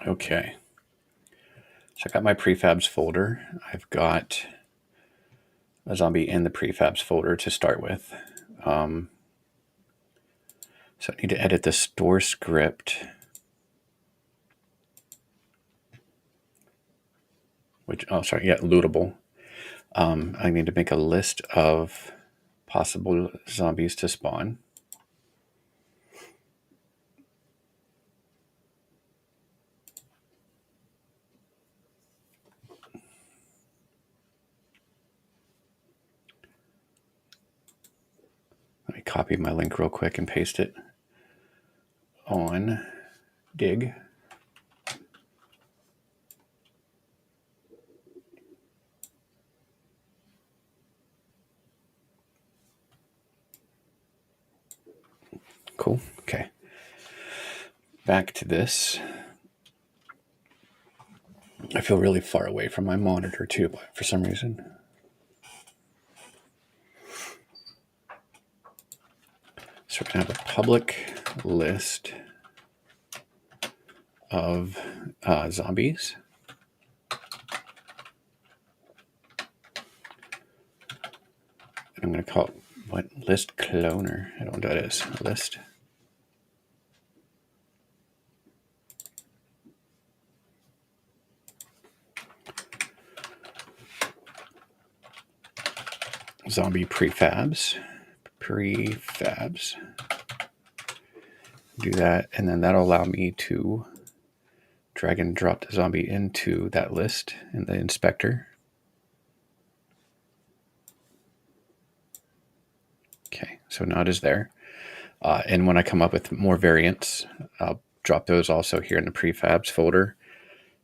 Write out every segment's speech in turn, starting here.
Okay. So I got my prefabs folder. I've got a zombie in the prefabs folder to start with. So I need to edit the store script, lootable. I need to make a list of possible zombies to spawn. Let me copy my link real quick and paste it on Dig. Cool. Okay. Back to this. I feel really far away from my monitor too, but for some reason. So we're going to have a public list of zombies. I'm going to call it what? List cloner. I don't know what that is. List. Zombie prefabs. Do that, and then that'll allow me to drag and drop the zombie into that list in the inspector. Okay, so now it is there. And when I come up with more variants, I'll drop those also here in the prefabs folder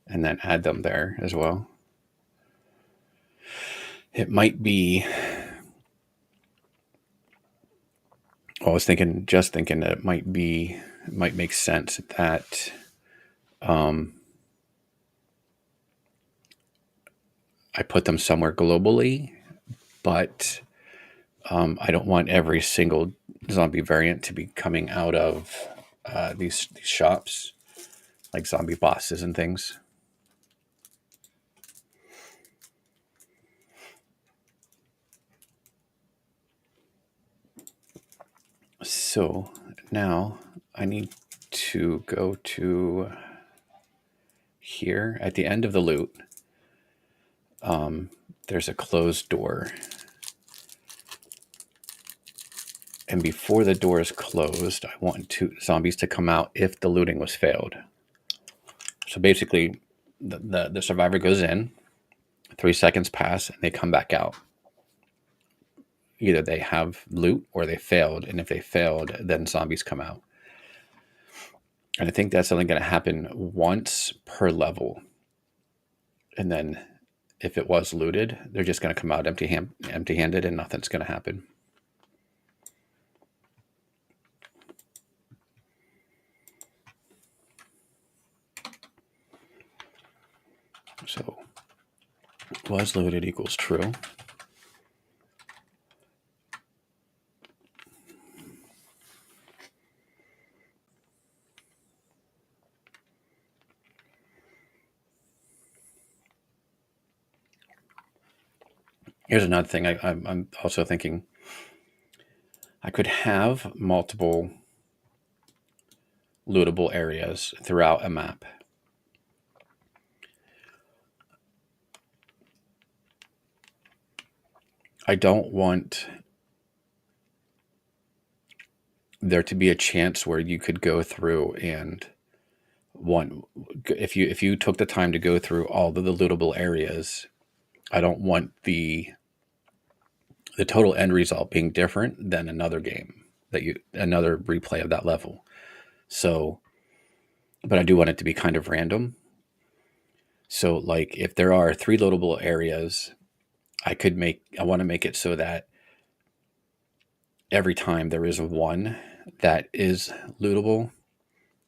and then add them there as well. It might be, I was thinking that it might make sense that I put them somewhere globally, but I don't want every single zombie variant to be coming out of these shops, like zombie bosses and things. So now I need to go to here at the end of the loot. There's a closed door. And before the door is closed, I want zombies to come out if the looting was failed. So basically, the survivor goes in, 3 seconds pass, and they come back out. Either they have loot or they failed, and if they failed, then zombies come out. And I think that's only going to happen once per level. And then if it was looted, they're just going to come out empty-handed and nothing's going to happen. So was looted equals true. Here's another thing I'm also thinking. I could have multiple lootable areas throughout a map. I don't want there to be a chance where you could go through and if you took the time to go through all of the lootable areas, I don't want the total end result being different than another game another replay of that level. So, but I do want it to be kind of random. So like if there are 3 lootable areas, I want to make it so that every time there is one that is lootable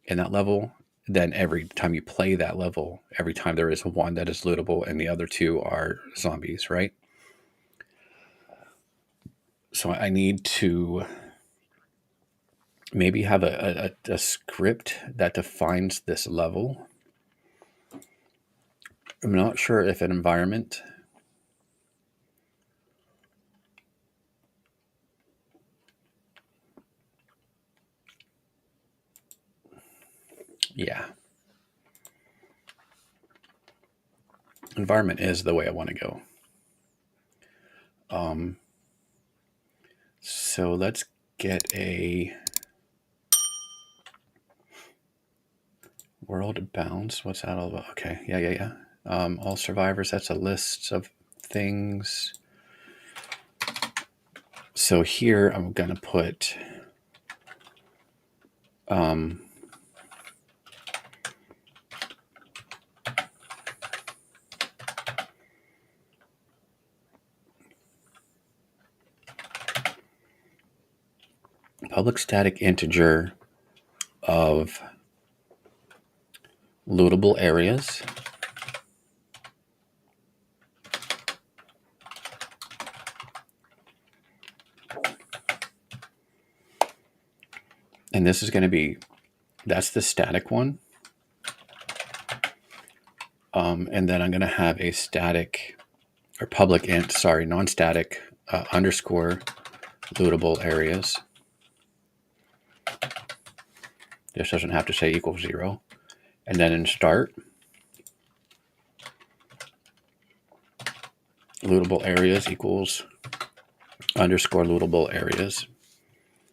in that level, then every time you play that level, every time there is one that is lootable and the other 2 are zombies, right? So I need to maybe have a script that defines this level I'm not sure if an environment yeah. Environment is the way I want to go. So let's get a world bounce. What's that all about? Okay, yeah. All survivors, that's a list of things. So here I'm going to put public static integer of lootable areas. And this is going to be, that's the static one. And then I'm going to have a static or public int, sorry, non-static underscore lootable areas. This doesn't have to say equals 0. And then in start, lootable areas equals underscore lootable areas.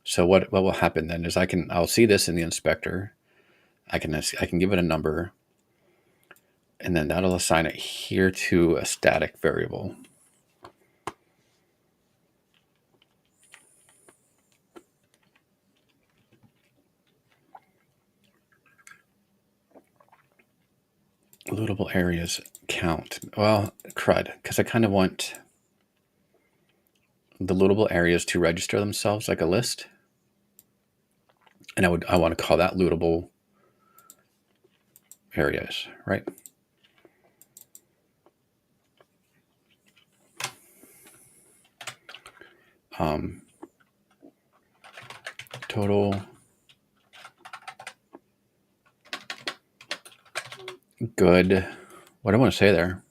So what will happen then is I'll see this in the inspector. I can give it a number, and then that'll assign it here to a static variable. Lootable areas count. Well, crud, because I kind of want the lootable areas to register themselves like a list. And I want to call that lootable areas, right? Total good. What do I want to say there?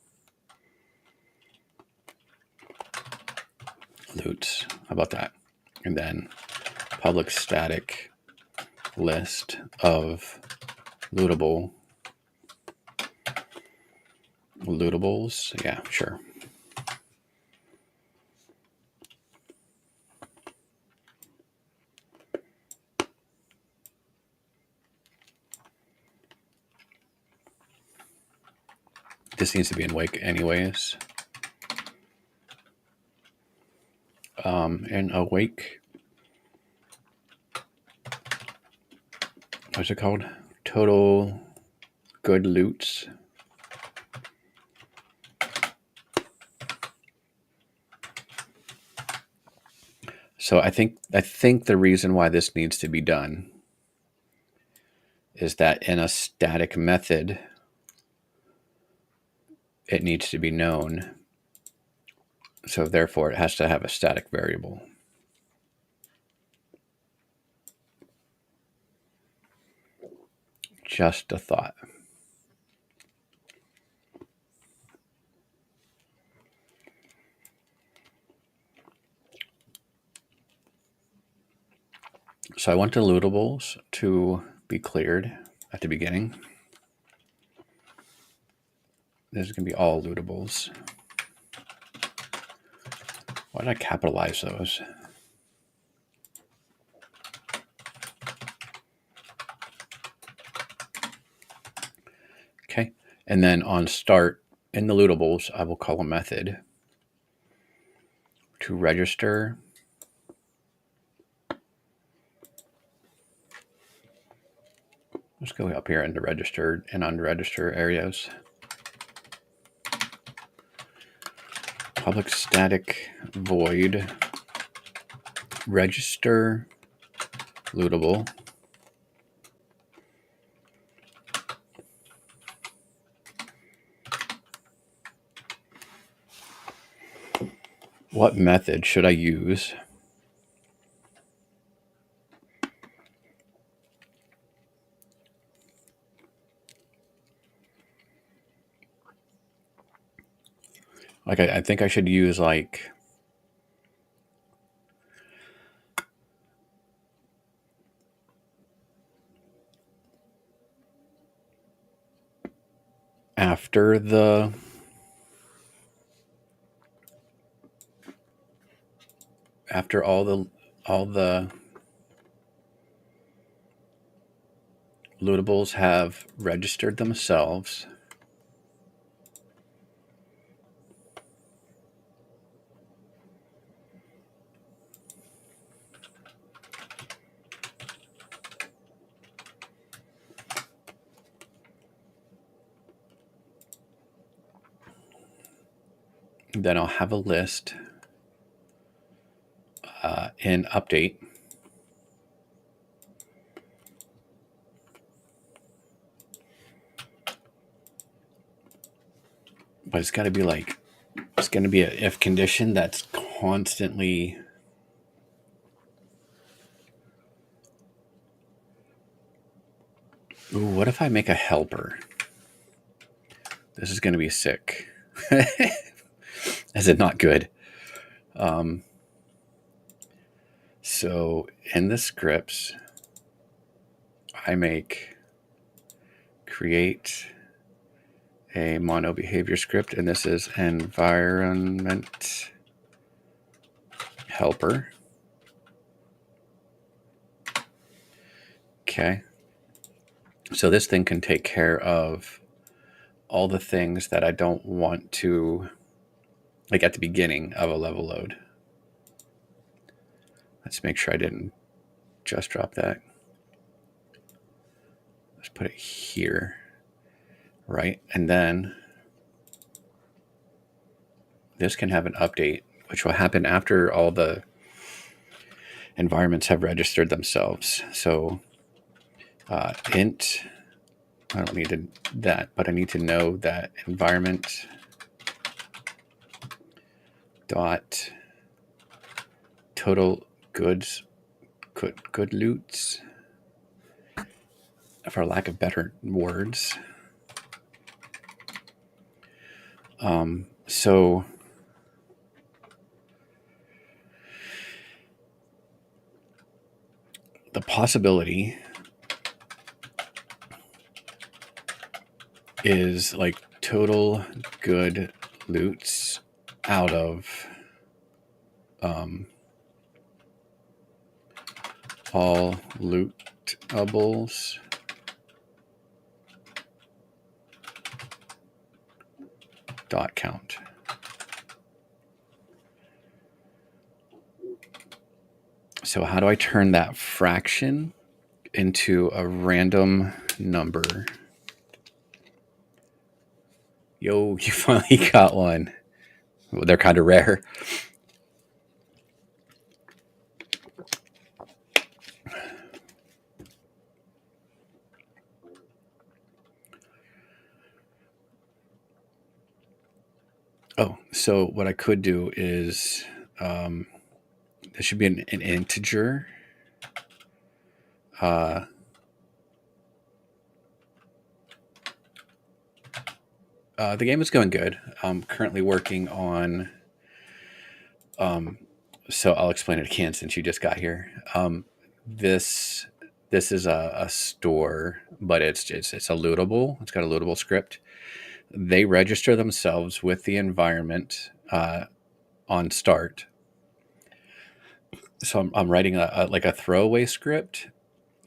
Loot. How about that? And then public static list of lootables. Yeah, sure. This needs to be in wake anyways. And awake. What's it called? Total good loots. So I think the reason why this needs to be done is that in a static method, it needs to be known. So therefore, it has to have a static variable. Just a thought. So I want the lootables to be cleared at the beginning. This is going to be all lootables. Why did I capitalize those? Okay. And then on start, in the lootables, I will call a method to register let's go up here into registered and unregistered areas. Public static void register lootable. What method should I use Like I think I should use like after all the lootables have registered themselves. Then I'll have a list in update. But it's got to be like, it's going to be an if condition that's constantly. Ooh, what if I make a helper? This is going to be sick. Is it not good? So in the scripts, I make create a mono behavior script, and this is environment helper. Okay. So this thing can take care of all the things that I don't want to, like at the beginning of a level load. Let's make sure I didn't just drop that. Let's put it here, right? And then this can have an update, which will happen after all the environments have registered themselves. So int, I don't need that, but I need to know that environment dot total goods, good loots, for lack of better words. So the possibility is like total good loots out of all lootables dot count. So how do I turn that fraction into a random number? Yo, you finally got one. Well, they're kind of rare. Oh, so what I could do is this should be an integer. The game is going good. I'm currently working on. So I'll explain it again since you just got here. This is a store, but it's a lootable. It's got a lootable script. They register themselves with the environment on start. So I'm writing like a throwaway script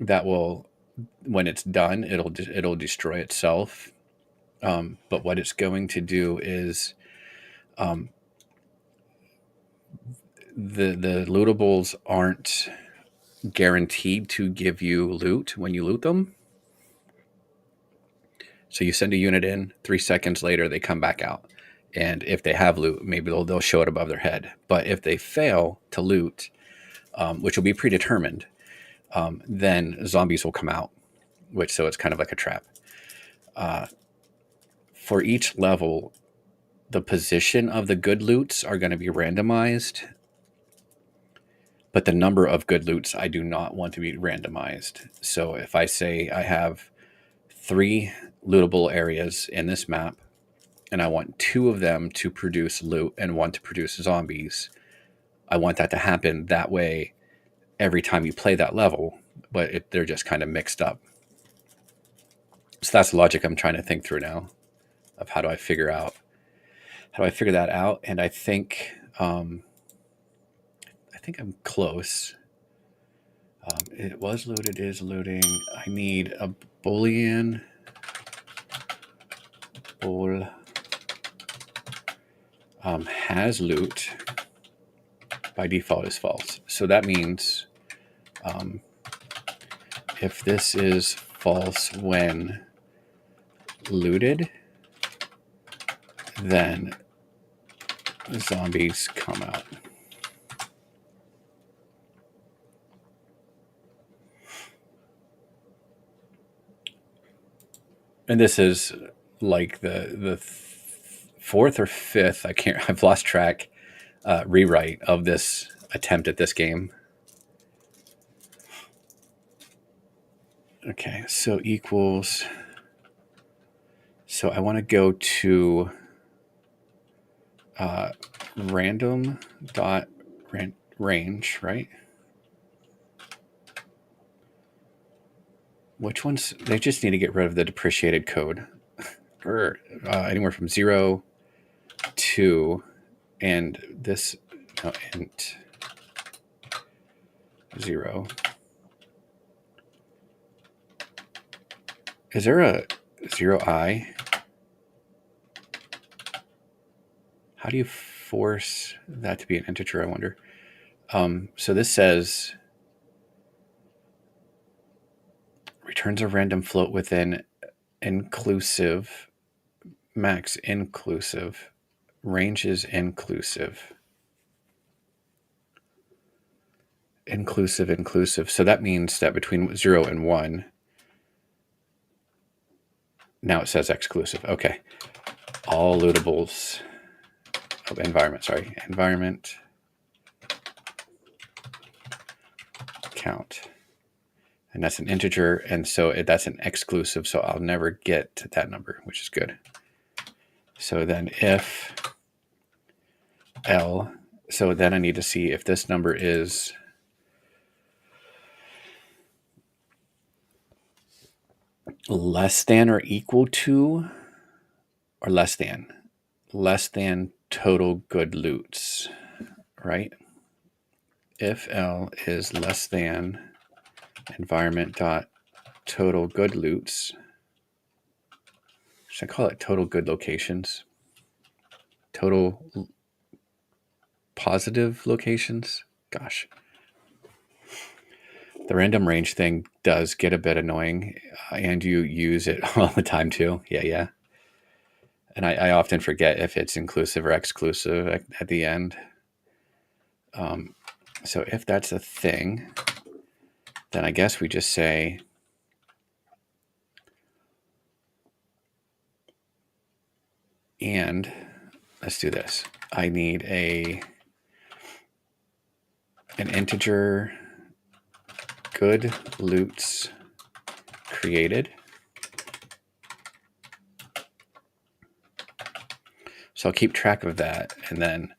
that will, when it's done, it'll destroy itself. But what it's going to do is the lootables aren't guaranteed to give you loot when you loot them. So you send a unit in, 3 seconds later they come back out, and if they have loot, maybe they'll show it above their head. But if they fail to loot, which will be predetermined, then zombies will come out. So it's kind of like a trap. For each level, the position of the good loots are going to be randomized, but the number of good loots I do not want to be randomized. So if I say I have 3 lootable areas in this map, and I want 2 of them to produce loot and 1 to produce zombies. I want that to happen that way every time you play that level, but they're just kind of mixed up. So that's the logic I'm trying to think through now of how do I figure that out. And I think I'm close. It was looted, is looting. I need a Boolean. Bool has loot by default is false. So that means if this is false when looted, then zombies come out. And this is like the 4th or 5th, I've lost track, rewrite of this attempt at this game. Okay, so equals. So I want to go to random dot range, right? Which ones? They just need to get rid of the depreciated code. Or anywhere from 0 to, and this int 0. Is there a 0i? How do you force that to be an integer, I wonder? So this says returns a random float within inclusive, max inclusive, range is inclusive. Inclusive. So that means that between 0 and 1, now it says exclusive. Okay. All lootables of environment count. And that's an integer, and so that's an exclusive, so I'll never get to that number, which is good. So then if L, so then I need to see if this number is less than or equal to, or less than total good loots, right? If L is less than environment dot total good loots, should I call it total good locations? Total positive locations? Gosh. The random range thing does get a bit annoying, and you use it all the time too. Yeah. And I often forget if it's inclusive or exclusive at the end. So if that's a thing, then I guess we just say and let's do this. I need an integer good loots created. So I'll keep track of that, and then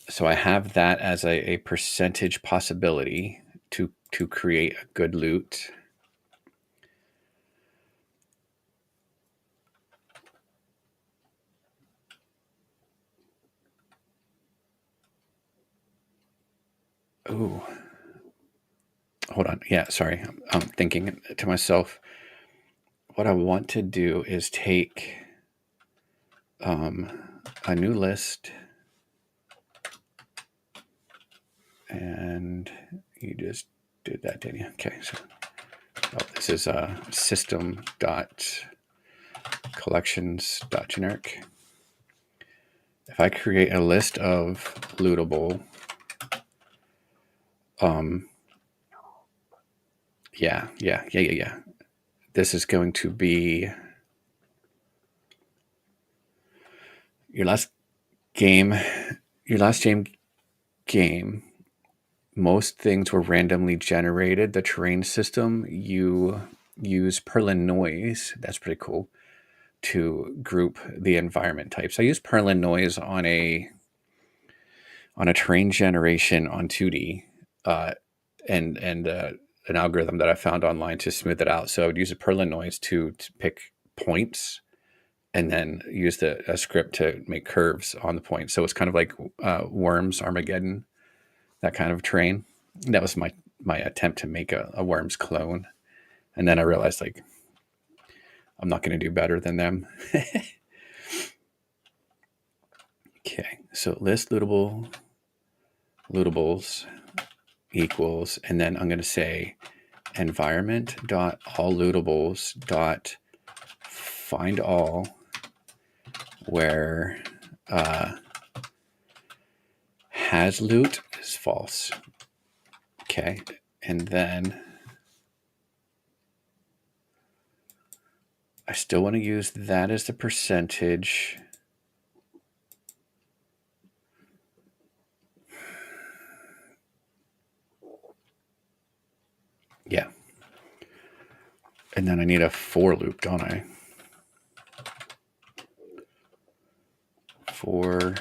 so I have that as a percentage possibility to create a good loot. Ooh. Hold on. Yeah, sorry. I'm thinking to myself, what I want to do is take a new list, and you just did that, didn't you? Okay, so this is system dot collections dot generic. If I create a list of lootable, yeah. This is going to be your last game. Most things were randomly generated. The terrain system, you use Perlin noise. That's pretty cool. to group the environment types. I used Perlin noise on a train generation on 2D, and an algorithm that I found online to smooth it out. So I would use a Perlin noise to pick points, and then use a script to make curves on the points. So it's kind of like Worms, Armageddon, that kind of train. That was my attempt to make a Worms clone, and then I realized like I'm not going to do better than them. Okay, so list lootables equals, and then I'm going to say environment dot all lootables dot find all where has loot is false. Okay, and then I still want to use that as the percentage. Yeah. And then I need a for loop, don't I? For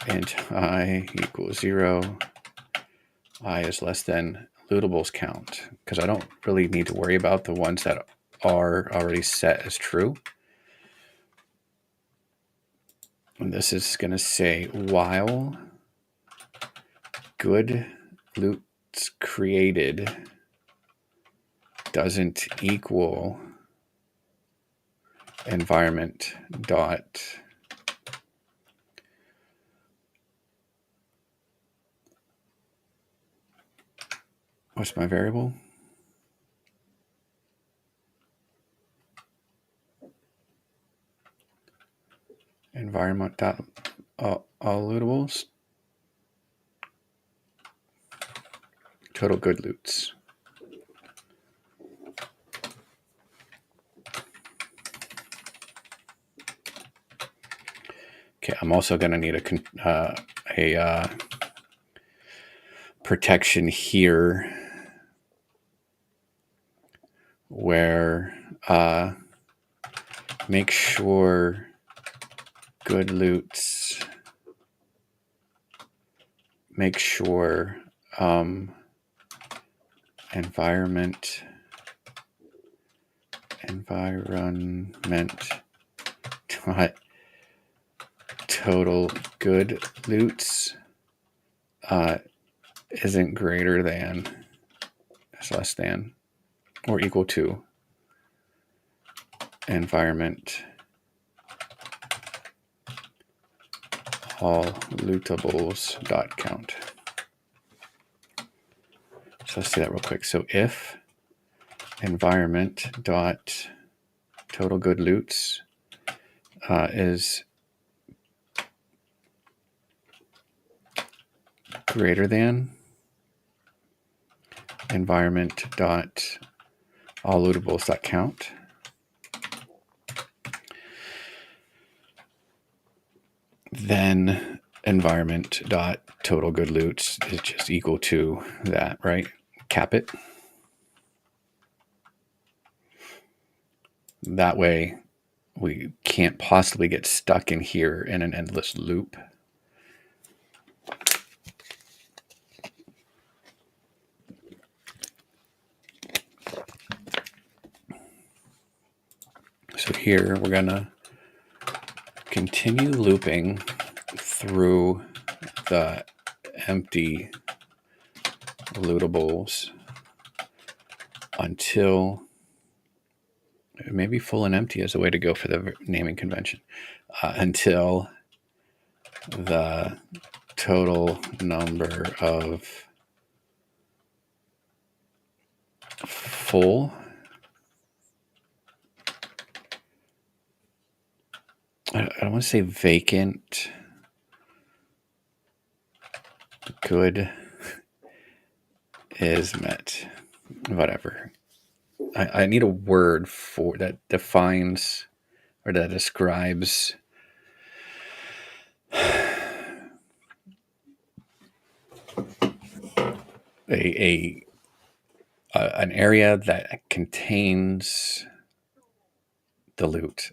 int I equals 0, I is less than lootables count, because I don't really need to worry about the ones that are already set as true. And this is going to say while good loots created doesn't equal environment dot what's my variable? Environment dot all lootables total good loots. Okay, I'm also going to need a protection here where make sure good loots, make sure environment dot total good loots isn't greater than, is less than, or equal to environment all lootables dot count. So let's see that real quick. So if environment dot total good loots is greater than environment dot all lootables dot count, then environment dot total good loots is just equal to that, right? Cap it. That way we can't possibly get stuck in here in an endless loop. So here we're gonna continue looping through the empty lootables until maybe full and empty is a way to go for the naming convention, until the total number of full I don't want to say vacant good is met, whatever. I need a word for that defines or that describes an area that contains the loot.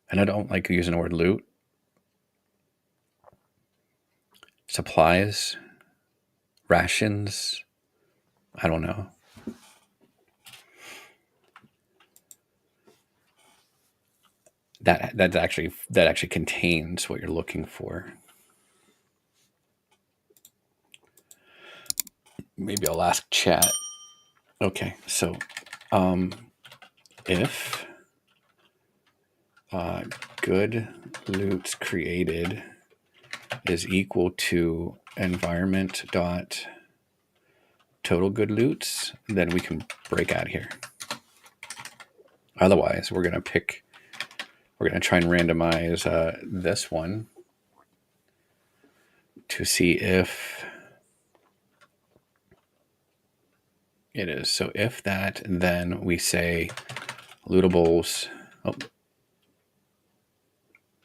And I don't like using the word loot. Supplies, rations, I don't know. That actually contains what you're looking for. Maybe I'll ask chat. Okay, so if good loot created is equal to environment dot total good loots, then we can break out here. Otherwise, we're going to try and randomize this one to see if it is. So if that, then we say lootables. Oh,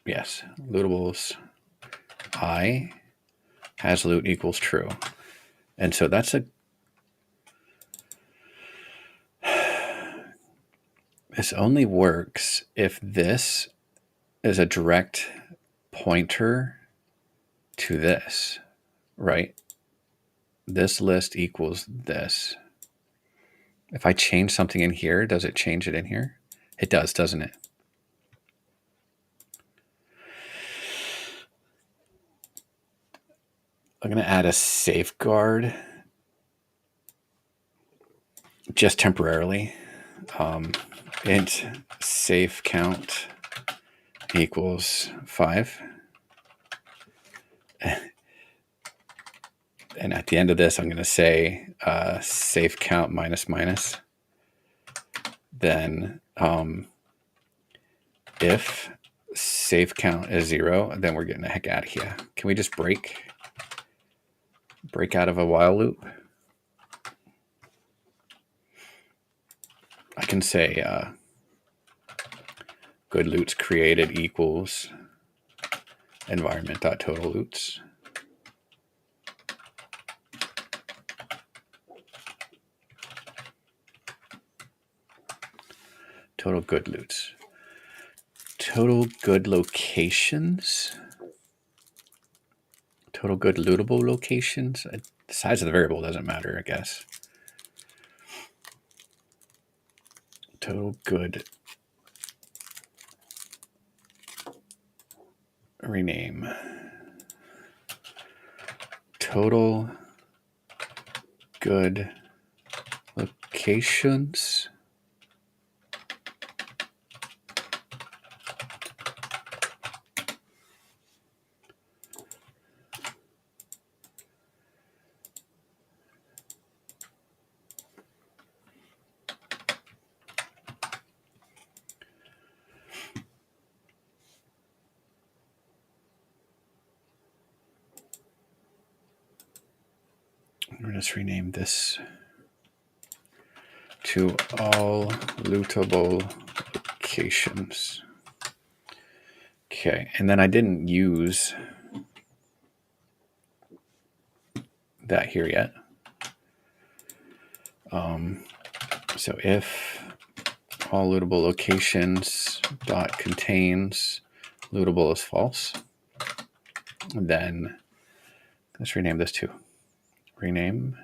yes, lootables I has loot equals true. And so that's this only works if this is a direct pointer to this, right? This list equals this. If I change something in here, does it change it in here? It does, doesn't it? I'm going to add a safeguard just temporarily. Int safe count equals 5. And at the end of this, I'm going to say safe count minus minus. Then if safe count is 0, then we're getting the heck out of here. Can we just break out of a while loop? I can say good loots created equals environment.total loots. Total good loots. Total good locations. Total good lootable locations. The size of the variable doesn't matter, I guess. Total good. Rename. Total good locations. I'm going to just rename this to all lootable locations. Okay, and then I didn't use that here yet. So if all lootable locations dot contains lootable is false, then let's rename this too. Rename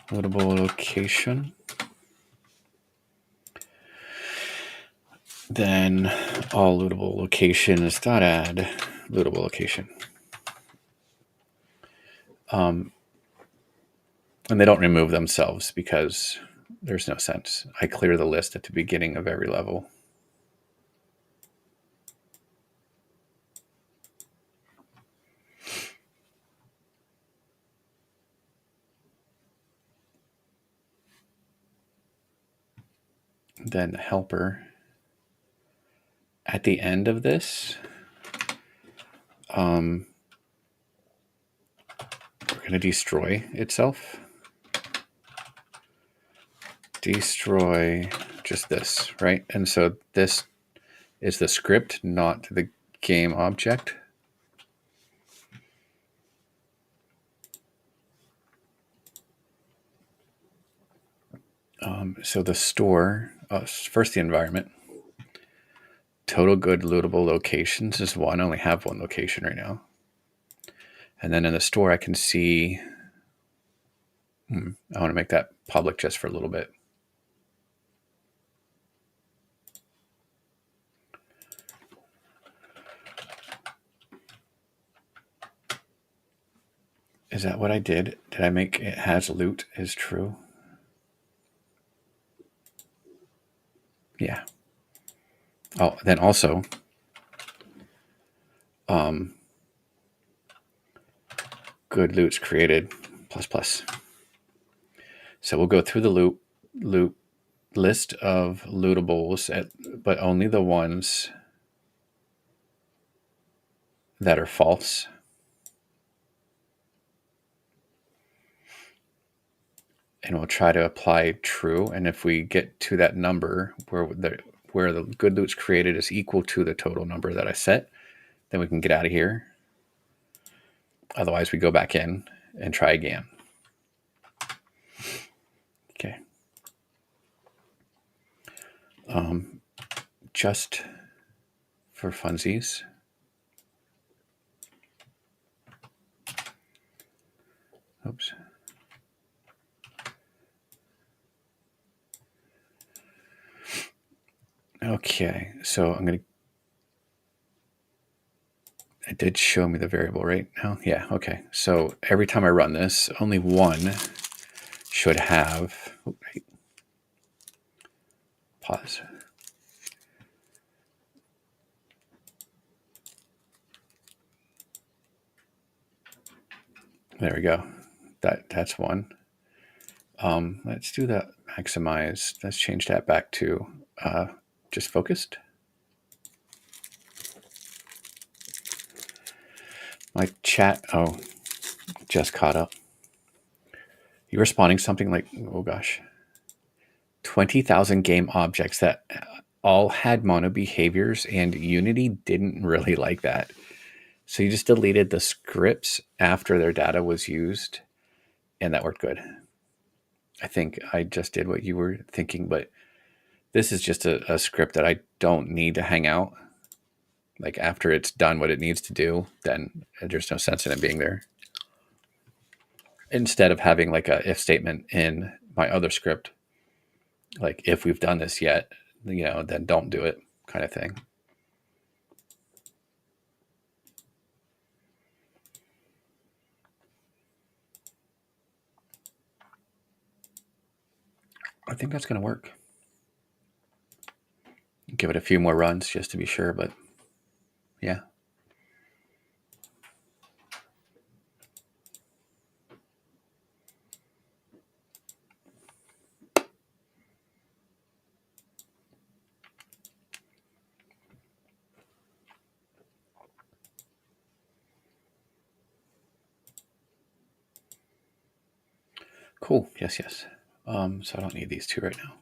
lootable location. Then all lootable locations dot add lootable location. And they don't remove themselves because there's no sense. I clear the list at the beginning of every level. Then the helper. At the end of this, we're going to destroy itself. Destroy just this, right? And so this is the script, not the game object. So the store, first the environment. Total good lootable locations is one. I only have one location right now. And then in the store, I can see. I want to make that public just for a little bit. Is that what I did? Did I make it has loot is true? Yeah. Oh, then also, good loot's created plus. So we'll go through the loot list of lootables, but only the ones that are false. And we'll try to apply true. And if we get to that number where the good loot's created is equal to the total number that I set, then we can get out of here. Otherwise, we go back in and try again. Okay. Just for funsies. Oops. Okay, so it did show me the variable right now. Yeah, okay. So every time I run this, only one should have, pause. There we go. That's one. Let's do the maximize. Let's change that back to just focused. My chat, just caught up. You were spawning something like, oh gosh, 20,000 game objects that all had mono behaviors, and Unity didn't really like that. So you just deleted the scripts after their data was used, and that worked good. I think I just did what you were thinking, but this is just a script that I don't need to hang out. Like after it's done what it needs to do, then there's no sense in it being there. Instead of having like a if statement in my other script, like if we've done this yet, then don't do it kind of thing. I think that's going to work. Give it a few more runs just to be sure, but yeah. Cool. Yes. So I don't need these two right now.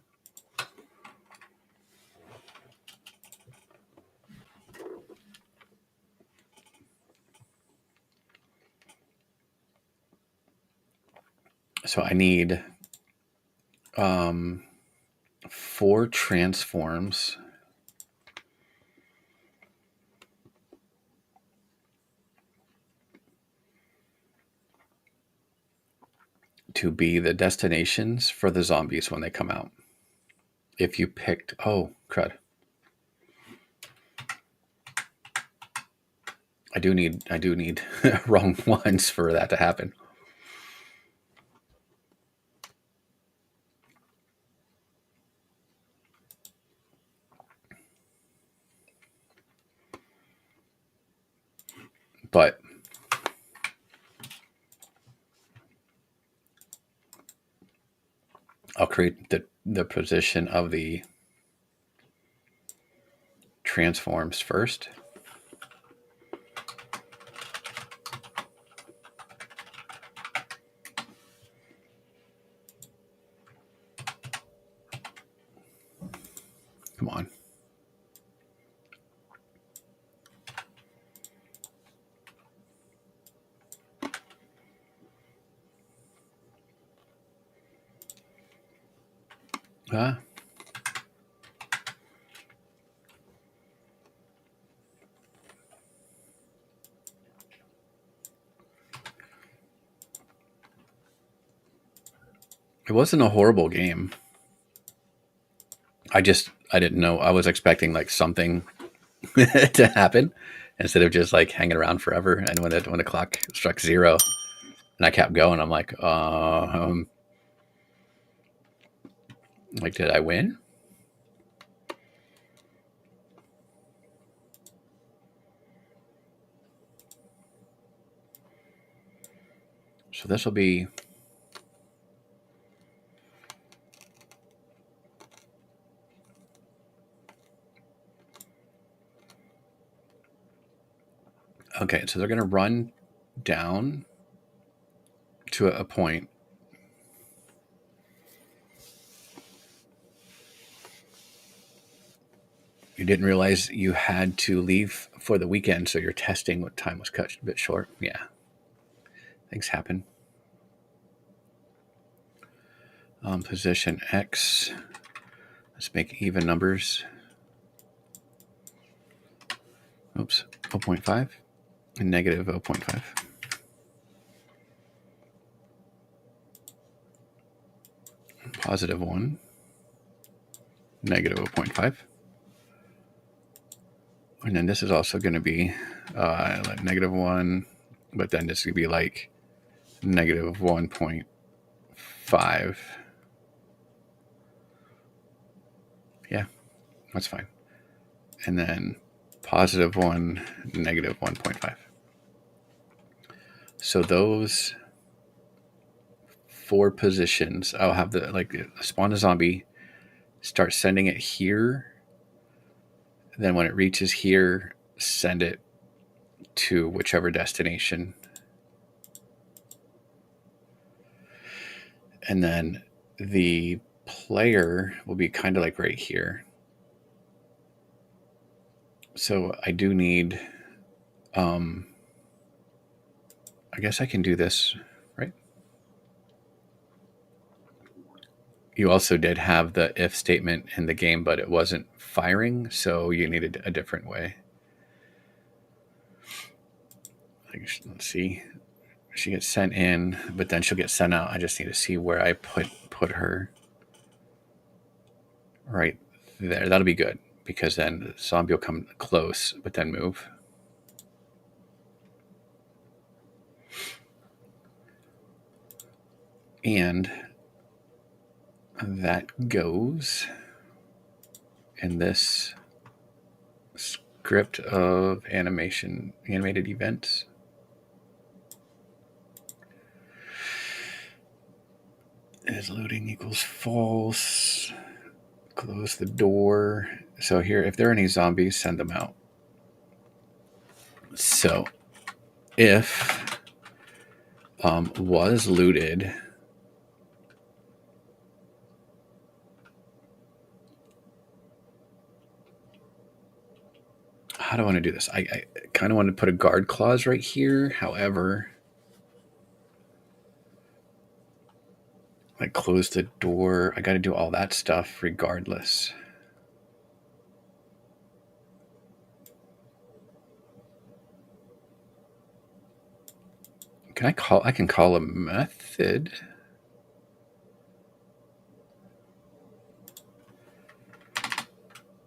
So I need 4 transforms to be the destinations for the zombies when they come out. If you picked, oh crud, I do need wrong ones for that to happen. But I'll create the position of the transforms first. Come on. Ah. It wasn't a horrible game. I didn't know. I was expecting like something to happen instead of just like hanging around forever. And when the clock struck 0 and I kept going, I'm like, did I win? So this will be okay. So they're going to run down to a point. You didn't realize you had to leave for the weekend, so your testing time was cut a bit short. Yeah, things happen. Position X. Let's make even numbers. Oops, 0.5 and negative 0.5. Positive 1, negative 0.5. And then this is also going to be like negative 1, but then this is going to be like negative 1.5. Yeah, that's fine. And then positive 1, negative 1.5. So those 4 positions, I'll have the like spawn a zombie, start sending it here. Then when it reaches here, send it to whichever destination. And then the player will be kind of like right here. So I do need, I guess I can do this, right? You also did have the if statement in the game, but it wasn't firing, so you needed a different way. Let's see. She gets sent in, but then she'll get sent out. I just need to see where I put her. Right there. That'll be good because then the zombie will come close, but then move. And that goes in this script of animated events. Is loading equals false. Close the door. So here, if there are any zombies, send them out. So if was looted, how do I want to do this? I kind of want to put a guard clause right here. However, like close the door. I got to do all that stuff regardless. I can call a method.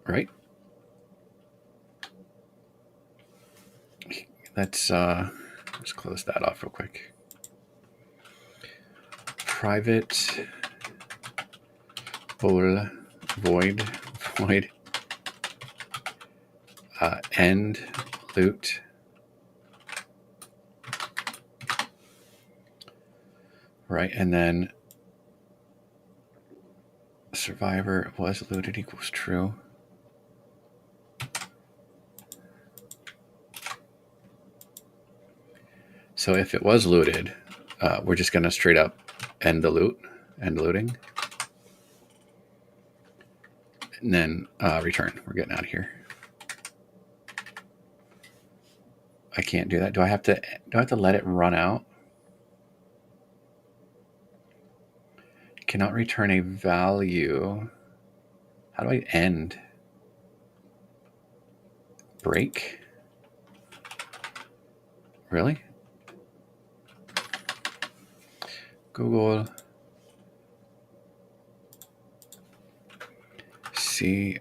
Right? Let's close that off real quick. Private void end loot. Right, and then survivor was looted equals true. So if it was looted, we're just going to straight up end the looting. And then return. We're getting out of here. I can't do that. Do I have to let it run out? cannot return a value. How do I end? Break? Really? Google. See,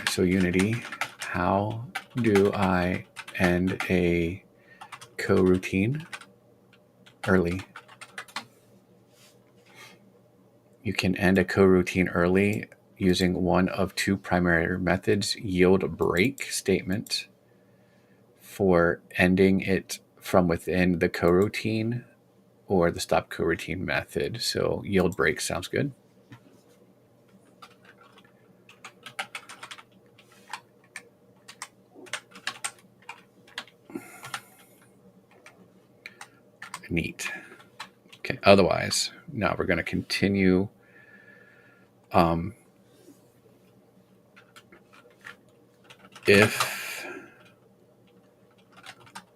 so Unity, how do I end a coroutine early? You can end a coroutine early using one of two primary methods: yield break statement for ending it from within the coroutine, or the stop coroutine method. So yield break sounds good. Neat. Okay, otherwise, now we're going to continue. If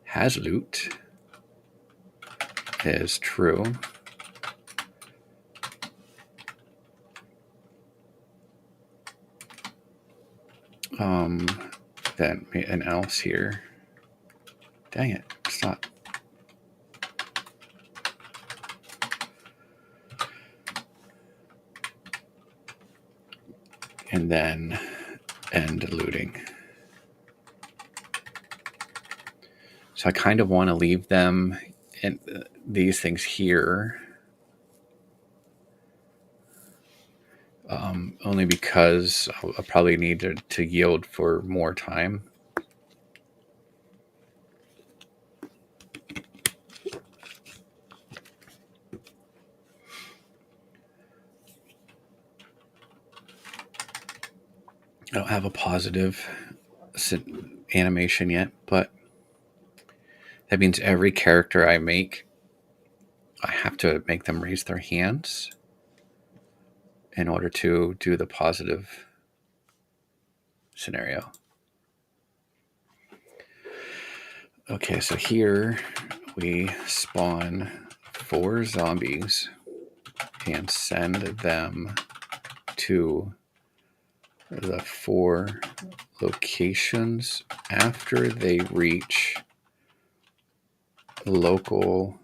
has loot is true, then an else here. Dang it, stop. And then end looting. So I kind of want to leave them in these things here. Only because I'll probably need to yield for more time. I don't have a positive animation yet, but that means every character I make, I have to make them raise their hands in order to do the positive scenario. Okay, so here we spawn 4 zombies and send them to the 4 locations after they reach local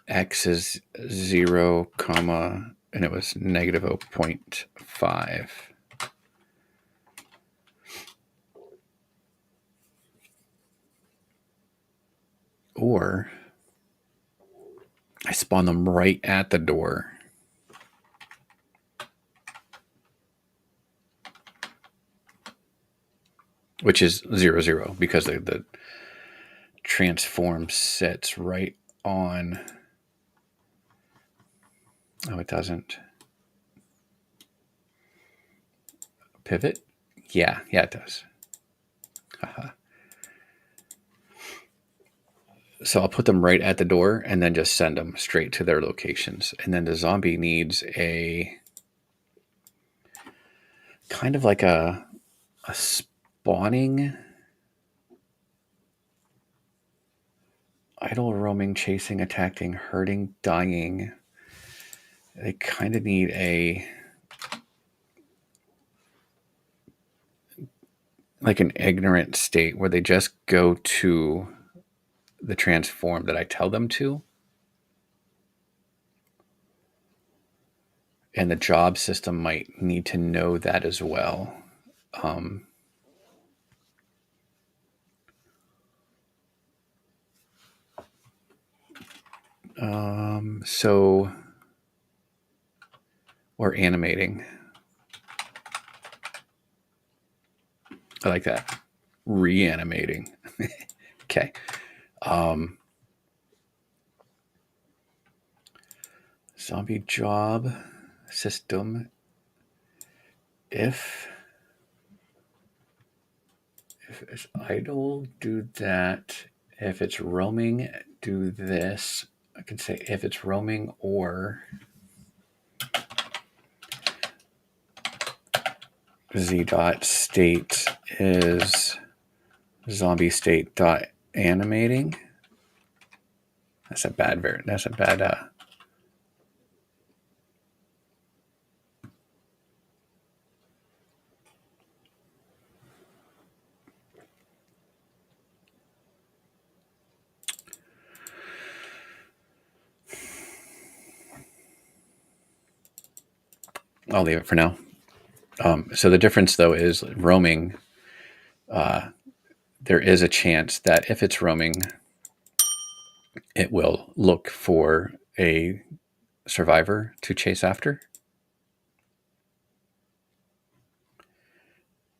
x is 0, and it was negative 0.5. Or I spawn them right at the door. Which is 0, 0, because the transform sits right on. Oh, it doesn't. Pivot? Yeah, it does. So I'll put them right at the door and then just send them straight to their locations. And then the zombie needs a kind of like a spawning, idle, roaming, chasing, attacking, hurting, dying. They kind of need like an ignorant state where they just go to the transform that I tell them to. And the job system might need to know that as well. So we're animating. I like that. Reanimating. Okay. Zombie job system. If it's idle, do that. If it's roaming, do this. I can say if it's roaming, or z dot state is zombie state dot animating. That's a bad I'll leave it for now. So the difference, though, is roaming. There is a chance that if it's roaming, it will look for a survivor to chase after.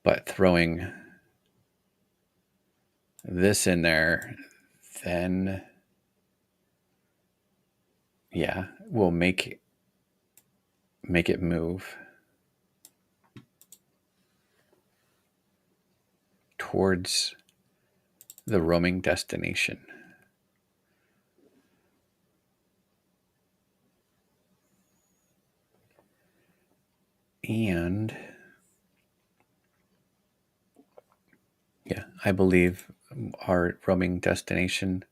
But throwing this in there, then, yeah, will make it move towards the roaming destination. And yeah, I believe our roaming destination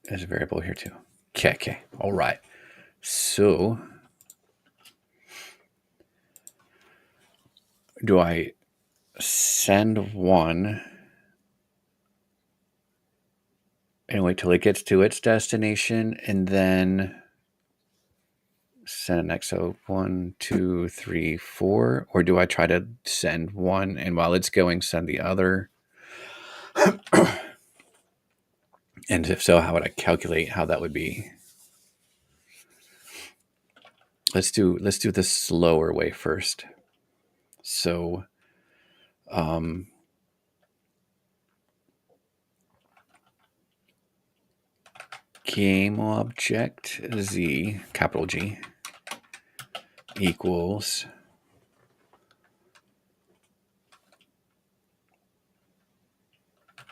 is a variable here too. Okay. All right. So do I send one and wait till it gets to its destination and then send next? So 1, 2, 3, 4, or do I try to send one and while it's going, send the other? And if so, how would I calculate how that would be? Let's do the slower way first. So, game object z, capital G, equals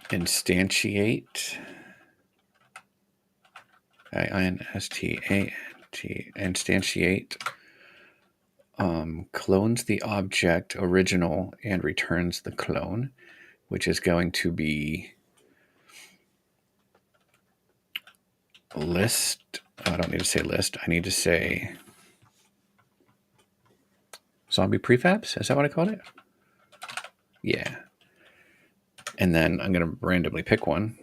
instantiate, instantiate, clones the object original and returns the clone, which is going to be list. Oh, I don't need to say list. I need to say zombie prefabs. Is that what I called it? Yeah. And then I'm going to randomly pick one.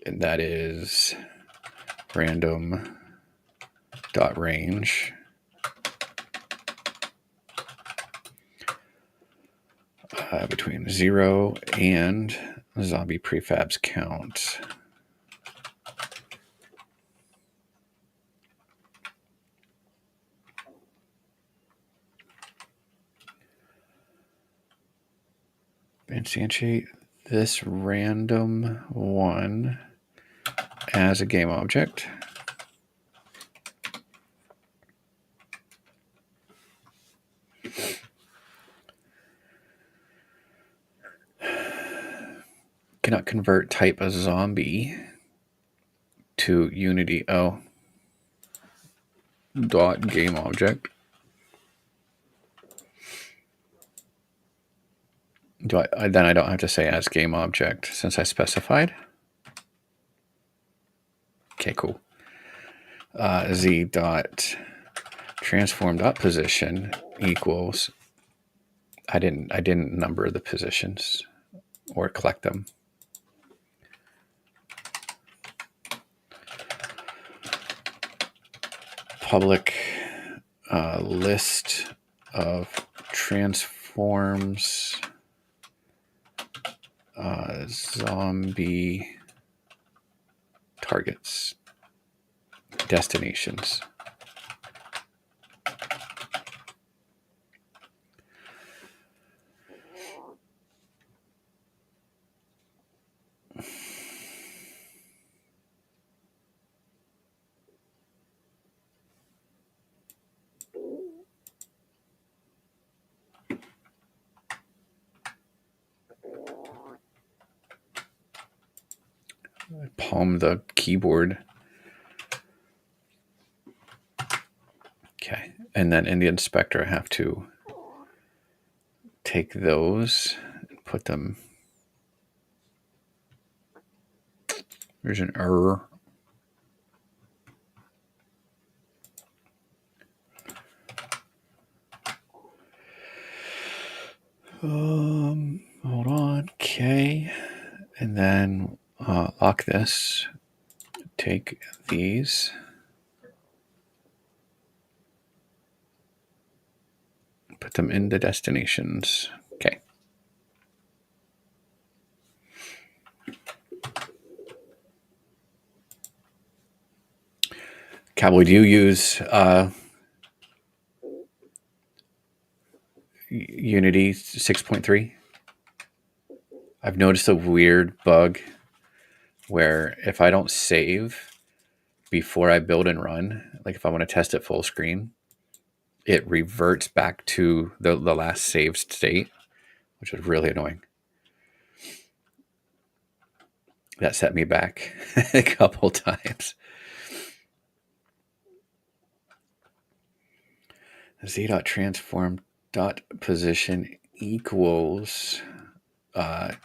And that is random dot range between 0 and zombie prefabs count. Instantiate this random one as a game object. Cannot convert type a zombie to Unity. Oh, dot game object. Then I don't have to say as game object since I specified. Okay, cool. Z dot transform dot position equals. I didn't number the positions or collect them. Public list of transforms zombie targets destinations. Palm the keyboard. Okay, and then in the inspector I have to take those and put them. There's an error. Hold on. Okay, and then lock this. Take these. Put them in the destinations. Okay. Cowboy, do you use Unity 6.3? I've noticed a weird bug where if I don't save before I build and run, like if I want to test it full screen, it reverts back to the last saved state, which is really annoying. That set me back a couple times. Z.transform.position equals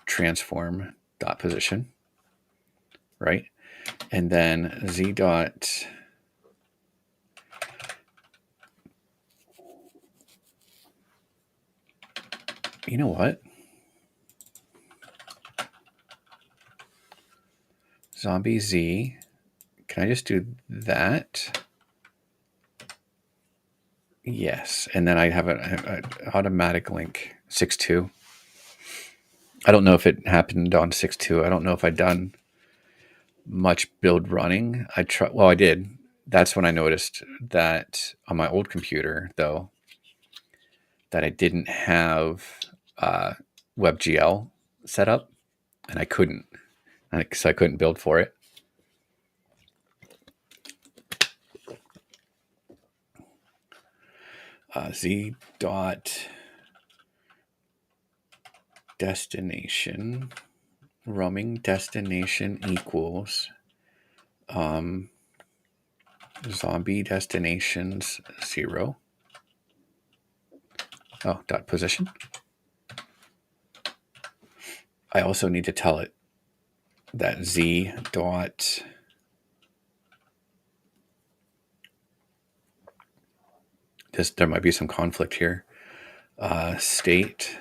transform.position, right? And then Z dot you know what? Zombie Z. Can I just do that? Yes. And then I have an automatic link 6.2. I don't know if it happened on 6.2. I don't know if I'd done much build running. I did. That's when I noticed that on my old computer, though, that I didn't have WebGL set up, and I couldn't, because I couldn't build for it. Z dot destination roaming destination equals zombie destinations 0. Oh, dot position. I also need to tell it that Z dot there might be some conflict here. State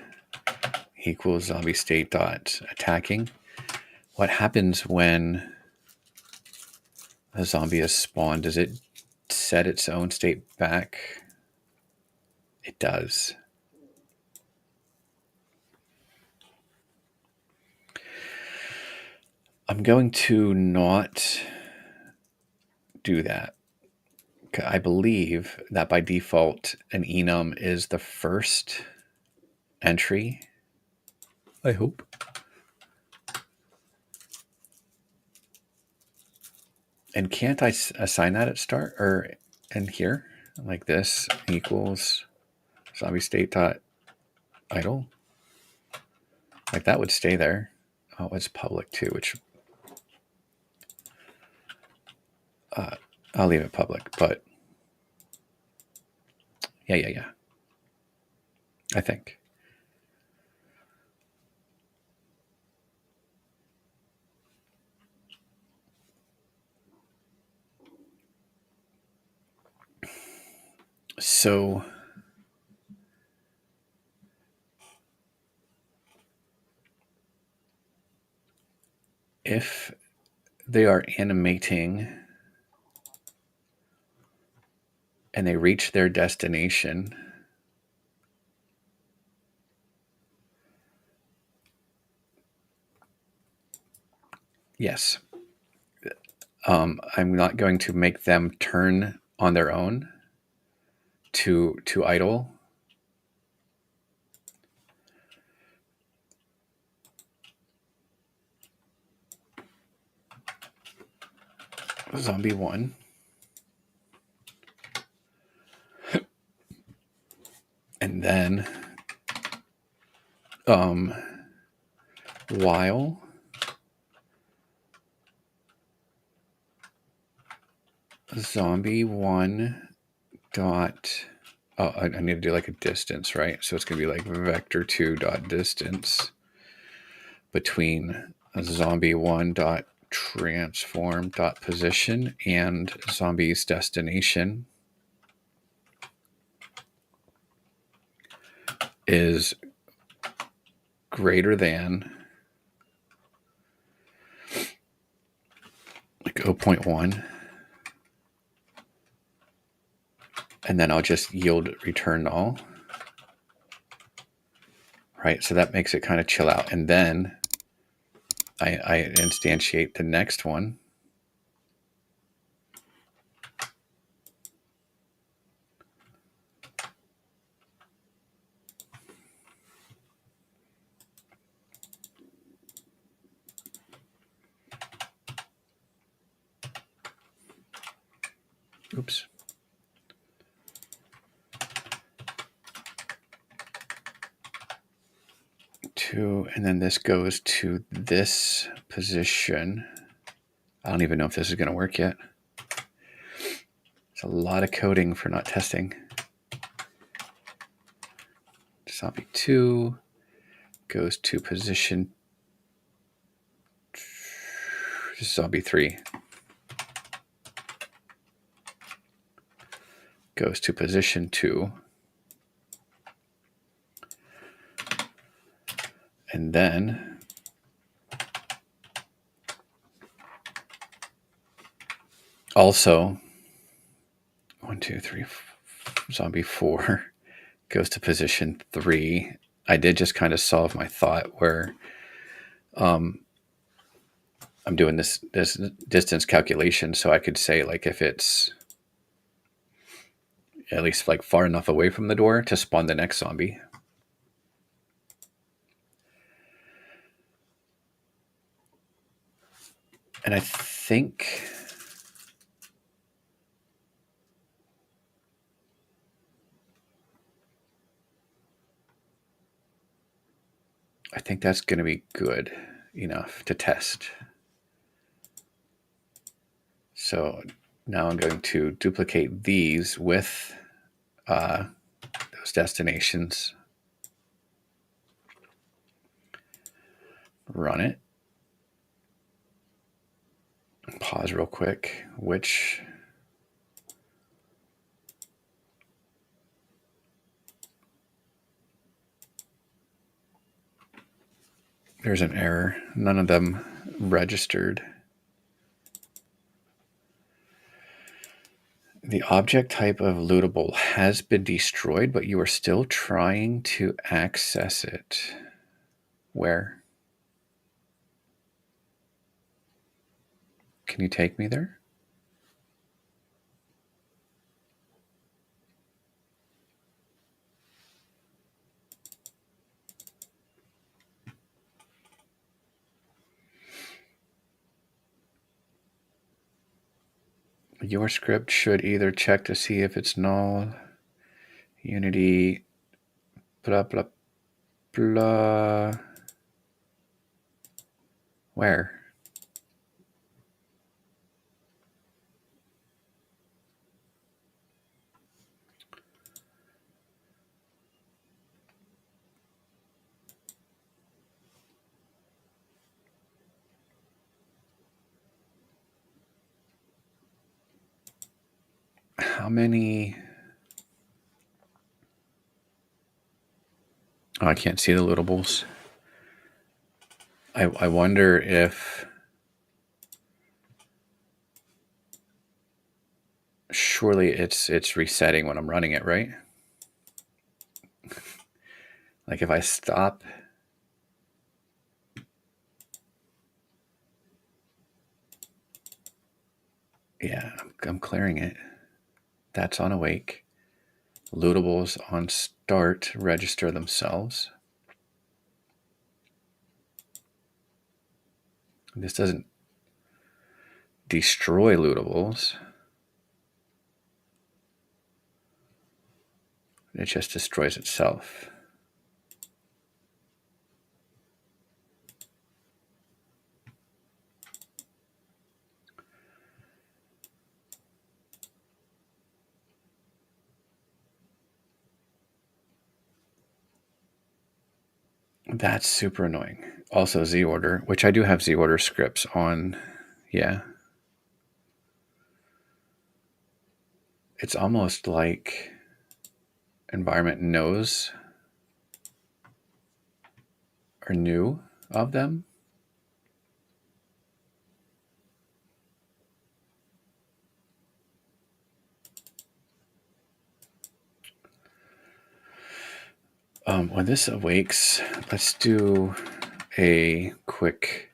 equals zombie state dot attacking. What happens when a zombie is spawned? Does it set its own state back? It does. I'm going to not do that. I believe that by default, an enum is the first entry. I hope. And can't I assign that at start or in here? Like this equals zombie state dot idle. Like that would stay there. Oh, it's public too, which I'll leave it public, but yeah. I think. So if they are animating and they reach their destination, yes, I'm not going to make them turn on their own to idle. Zombie 1. And then while zombie 1 dot I need to do like a distance, right? So it's gonna be like vector 2 dot distance between zombie 1 dot transform dot position and zombie's destination is greater than like 0.1, and then I'll just yield return null. right? So that makes it kind of chill out. And then I instantiate the next one. Oops. And then this goes to this position. I don't even know if this is going to work yet. It's a lot of coding for not testing. Zombie 2 goes to position. Zombie 3 goes to position 2. And then also 1, 2, 3, zombie 4 goes to position 3. I did just kind of solve my thought where I'm doing this distance calculation, so I could say like if it's at least like far enough away from the door to spawn the next zombie. And I think that's going to be good enough to test. So now I'm going to duplicate these with those destinations. Run it. Pause real quick. There's an error. None of them registered. The object type of lootable has been destroyed, but you are still trying to access it. Where? Can you take me there? Your script should either check to see if it's null, Unity, blah, blah, blah. Where? How many? Oh, I can't see the lootables. I wonder if surely it's resetting when I'm running it, right? Like if I stop, yeah, I'm clearing it. That's on awake. Lootables on start register themselves. This doesn't destroy lootables. It just destroys itself. That's super annoying. Also Z-order, which I do have Z-order scripts on. Yeah. It's almost like environment knows or knew of them. When this awakes, let's do a quick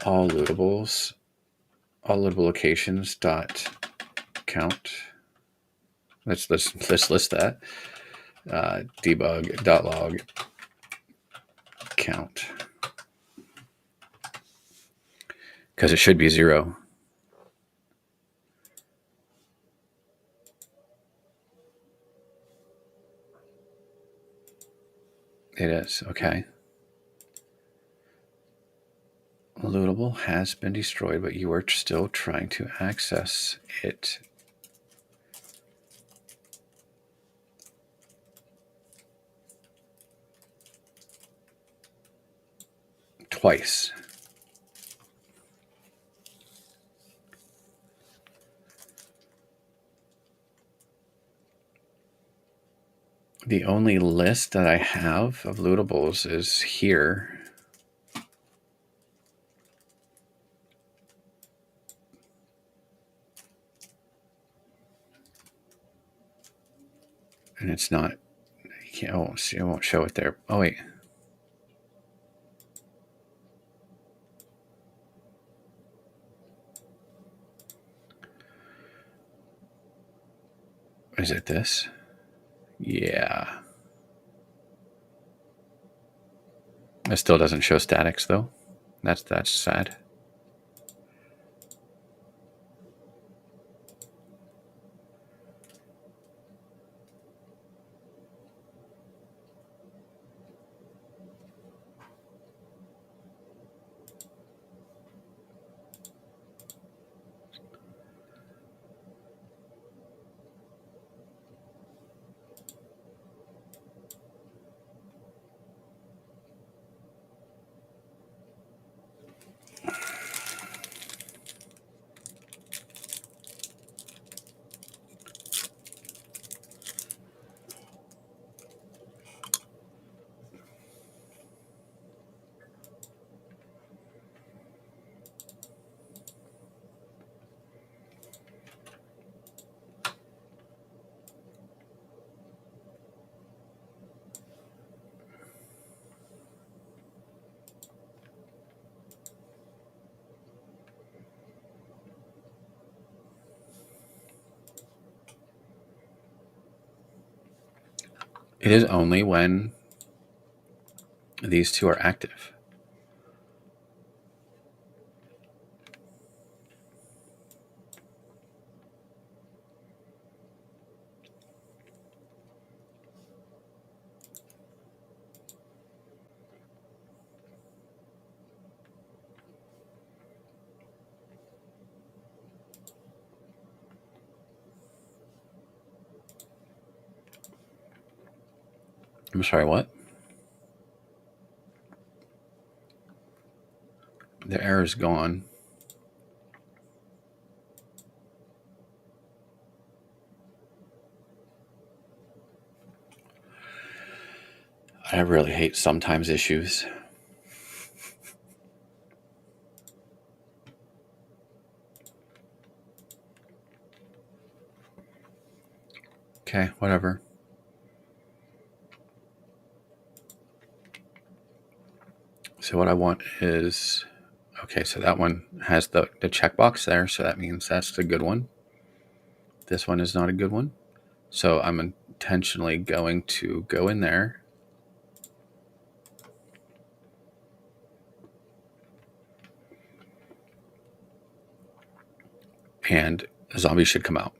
all lootable locations dot count. Let's list that. Debug.log count, because it should be 0. It is. Okay. Lootable has been destroyed, but you are still trying to access it. Twice. The only list that I have of lootables is here. And it's not, you can't, oh, see, I won't show it there. Oh, wait. Is it this? Yeah. It still doesn't show statics though. That's sad. It is only when these two are active. I'm sorry, what? The error's gone. I really hate sometimes issues. Okay, whatever. So what I want is, okay, so that one has the checkbox there, so that means that's the good one. This one is not a good one. So I'm intentionally going to go in there and a zombie should come out.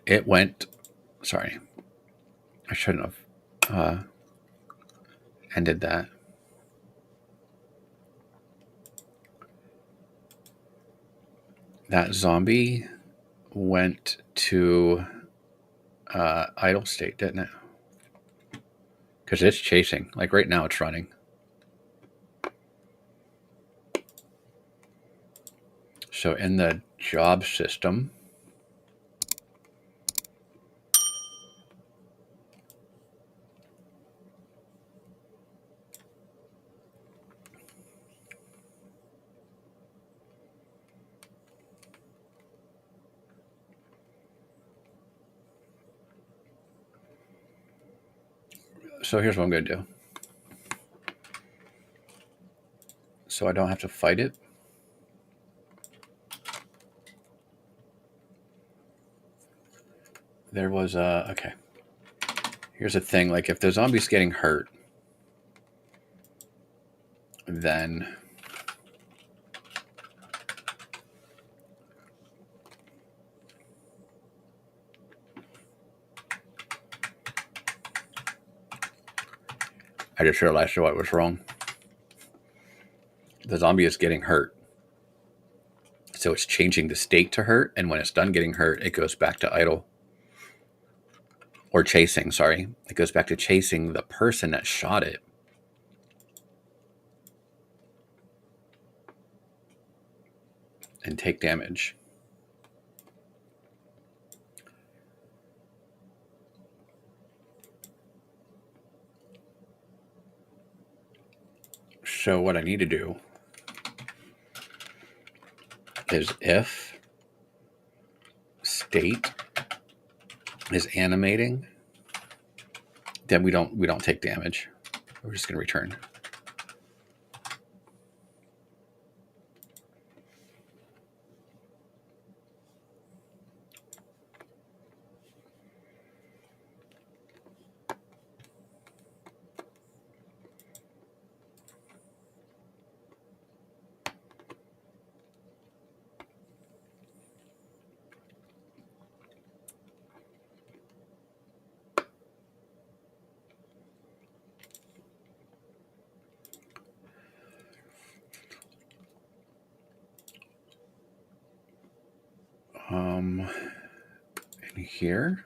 It went, sorry, I shouldn't have ended that. That zombie went to idle state, didn't it? Because it's chasing. Like right now it's running. So in the job system, so here's what I'm going to do. So I don't have to fight it. There was a, okay. Here's the thing, like if the zombie's getting hurt, then I just realized what was wrong. The zombie is getting hurt. So it's changing the state to hurt, and when it's done getting hurt, it goes back to idle. Or chasing, sorry. It goes back to chasing the person that shot it. And take damage. So what I need to do is if state is animating, then we don't take damage. We're just going to return. In here.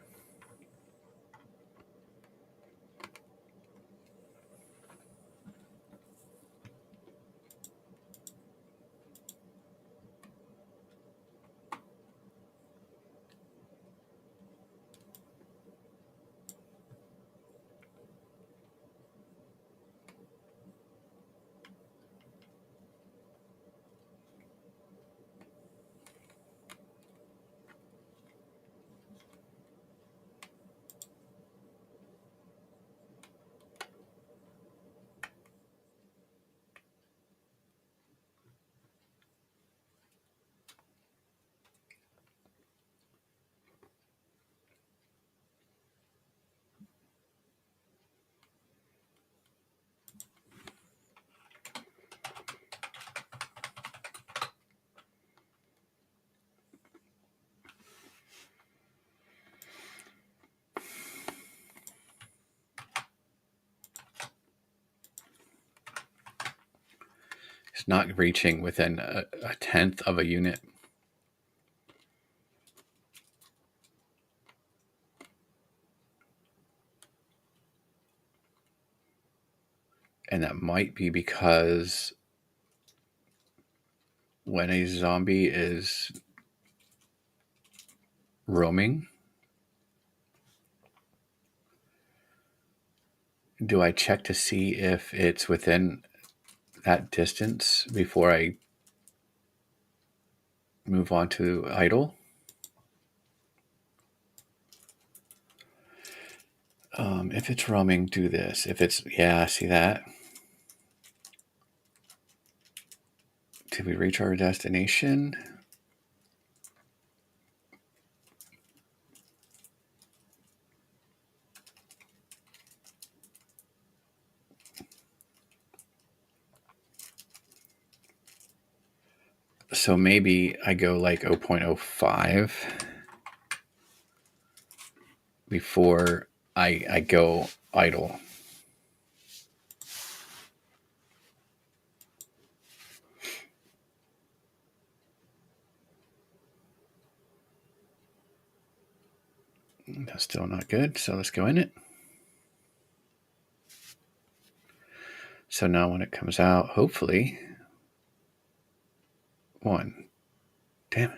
It's not reaching within a tenth of a unit. And that might be because when a zombie is roaming, do I check to see if it's within that distance before I move on to idle? If it's roaming, do this. If it's, yeah, see that? Did we reach our destination? So maybe I go like 0.05 before I go idle. That's still not good, so let's go in it. So now when it comes out, hopefully, 1, Damn it.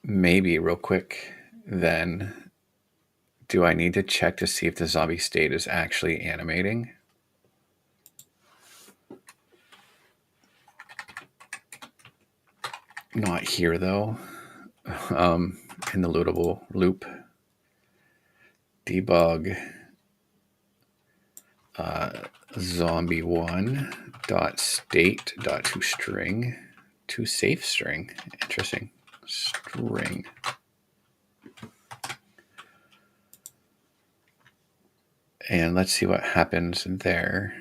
Maybe real quick then, do I need to check to see if the zombie state is actually animating? Not here though. In the lootable loop. Debug zombie1 dot state dot toString to safe string. Interesting. String. And let's see what happens there.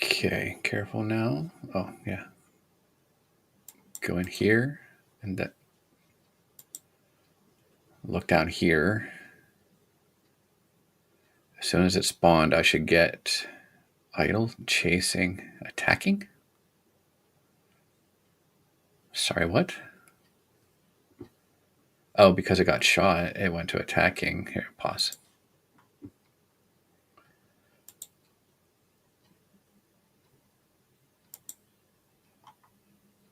Okay, careful now. Oh, yeah. Go in here and that. Look down here. As soon as it spawned, I should get idle, chasing, attacking. Sorry, what? Oh, because it got shot, it went to attacking. Here, pause.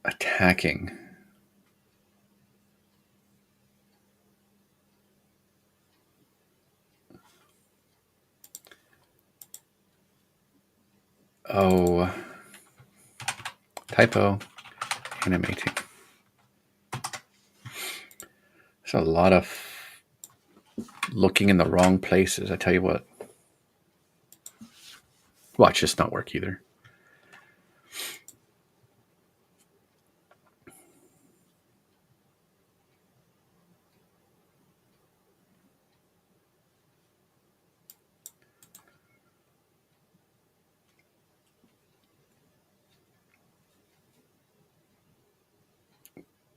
Attacking. Oh, typo. Animating. There's a lot of looking in the wrong places. I tell you what. Watch this not work either.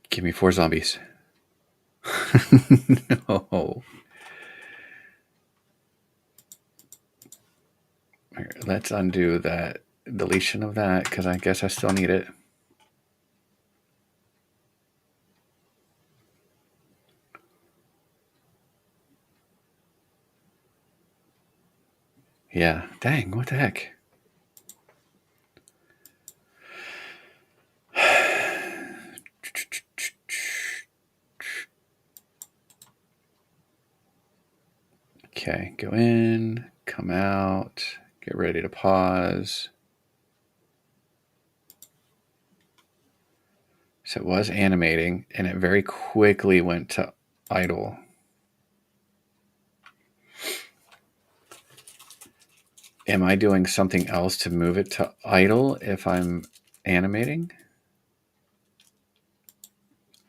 Give me 4 zombies. No. Here, let's undo that deletion of that because I guess I still need it. Yeah, dang, what the heck? Okay, go in, come out, get ready to pause. So it was animating and it very quickly went to idle. Am I doing something else to move it to idle if I'm animating?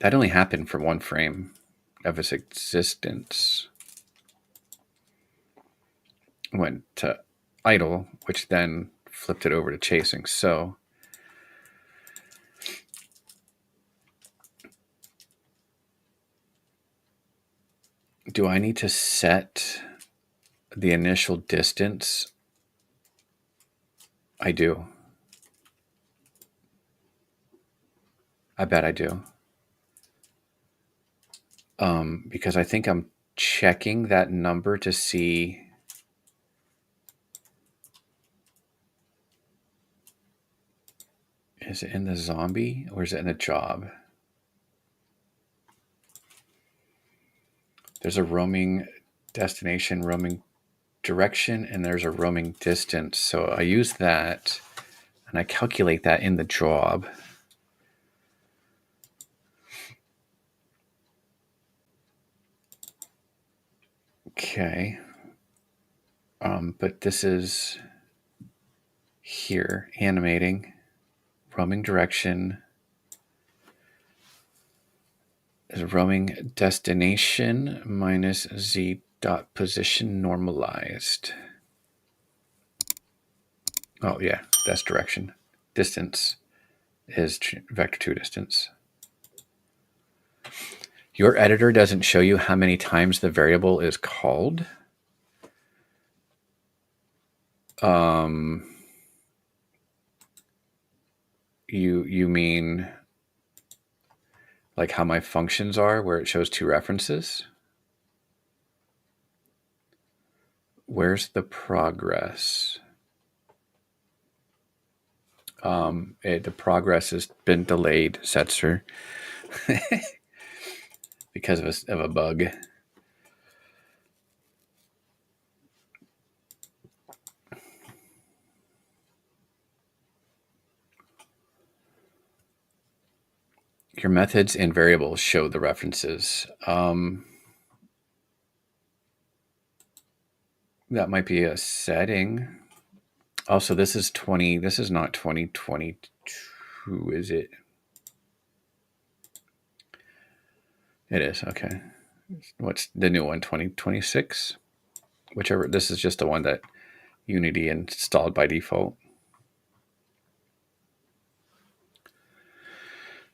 That only happened for 1 frame of its existence. Went to idle, which then flipped it over to chasing. So do I need to set the initial distance? I do. I bet I do. Because I think I'm checking that number to see is it in the zombie or is it in the job? There's a roaming destination, roaming direction, and there's a roaming distance. So I use that and I calculate that in the job. Okay. But this is here, animating, roaming direction. Is roaming destination minus Z dot position normalized. Oh yeah, that's direction. Distance is vector 2 distance. Your editor doesn't show you how many times the variable is called. You mean like how my functions are, where it shows 2 references? Where's the progress? The progress has been delayed, Setzer, because of a bug. Your methods and variables show the references. That might be a setting. Also, this is 20. This is not 2022, is it? It is. Okay. What's the new one? 2026? Whichever. This is just the one that Unity installed by default.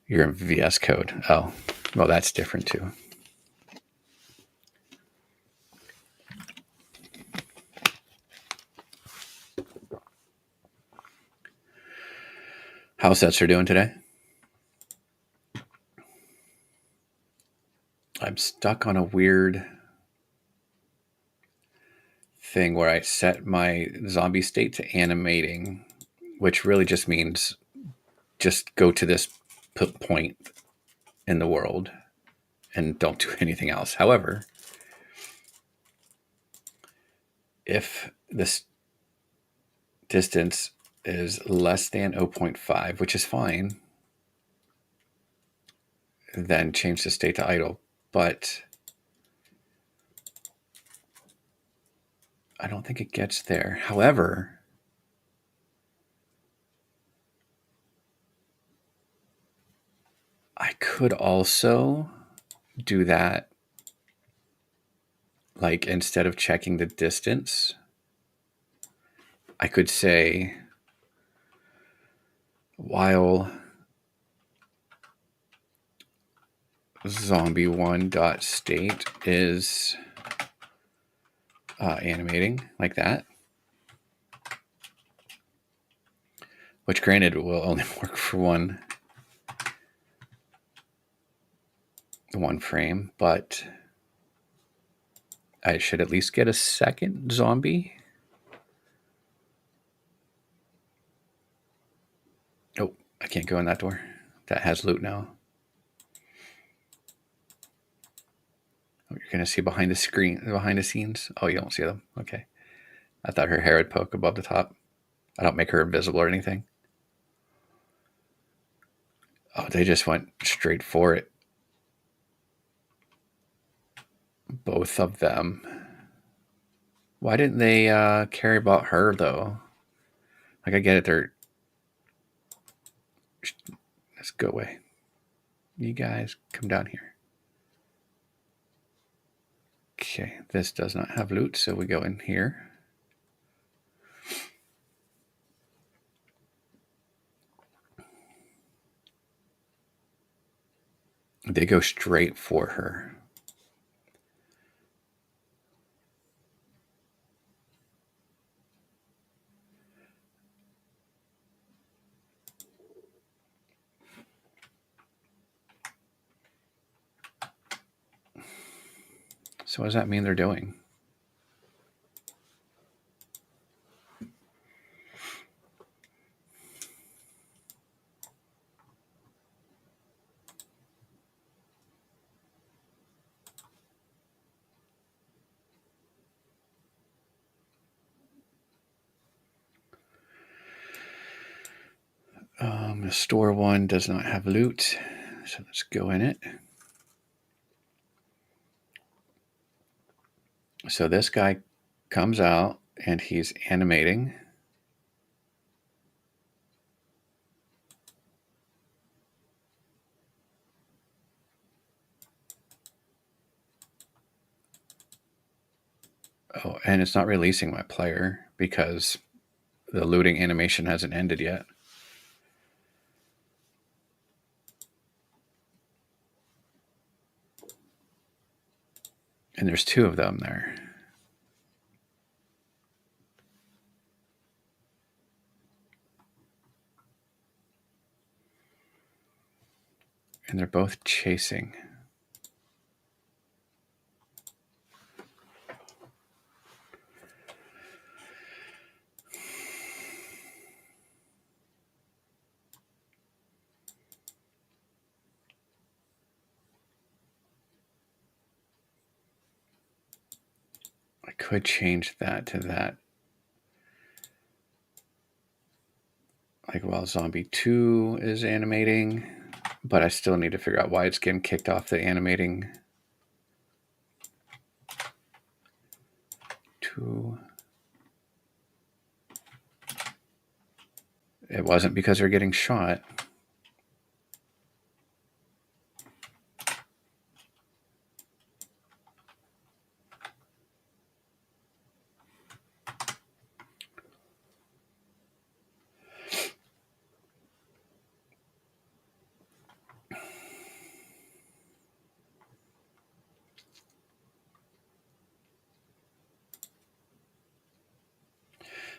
You're in VS Code. Oh, well, that's different too. How's Setzer doing today? I'm stuck on a weird thing where I set my zombie state to animating, which really just means just go to this point in the world and don't do anything else. However, if this distance is less than 0.5, which is fine, then change the state to idle. But I don't think it gets there. However, I could also do that, like instead of checking the distance, I could say while zombie1.state is animating, like that, which granted will only work for one frame, but I should at least get a second zombie. Oh, I can't go in that door. That has loot now. Oh, you're going to see behind the screen, behind the scenes. Oh, you don't see them. Okay. I thought her hair would poke above the top. I don't make her invisible or anything. Oh, they just went straight for it. Both of them. Why didn't they care about her, though? Like, I get it. They're... Let's go away. You guys, come down here. Okay, this does not have loot, so we go in here. They go straight for her. So what does that mean they're doing? The store one does not have loot, so let's go in it. So this guy comes out and he's animating. Oh, and it's not releasing my player because the looting animation hasn't ended yet. And there's 2 of them there. And they're both chasing. I could change that to that. Like while Zombie 2 is animating, but I still need to figure out why it's getting kicked off the animating. 2. It wasn't because they're getting shot.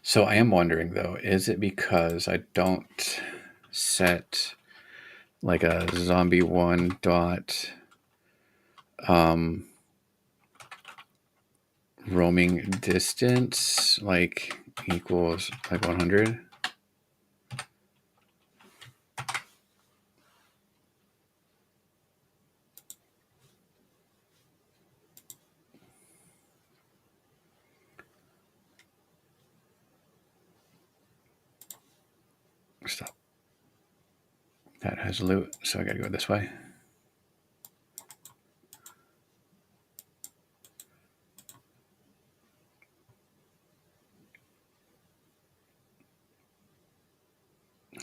So I am wondering though, is it because I don't set like a zombie 1 dot roaming distance like equals like 100? Stop. That has loot, so I gotta go this way.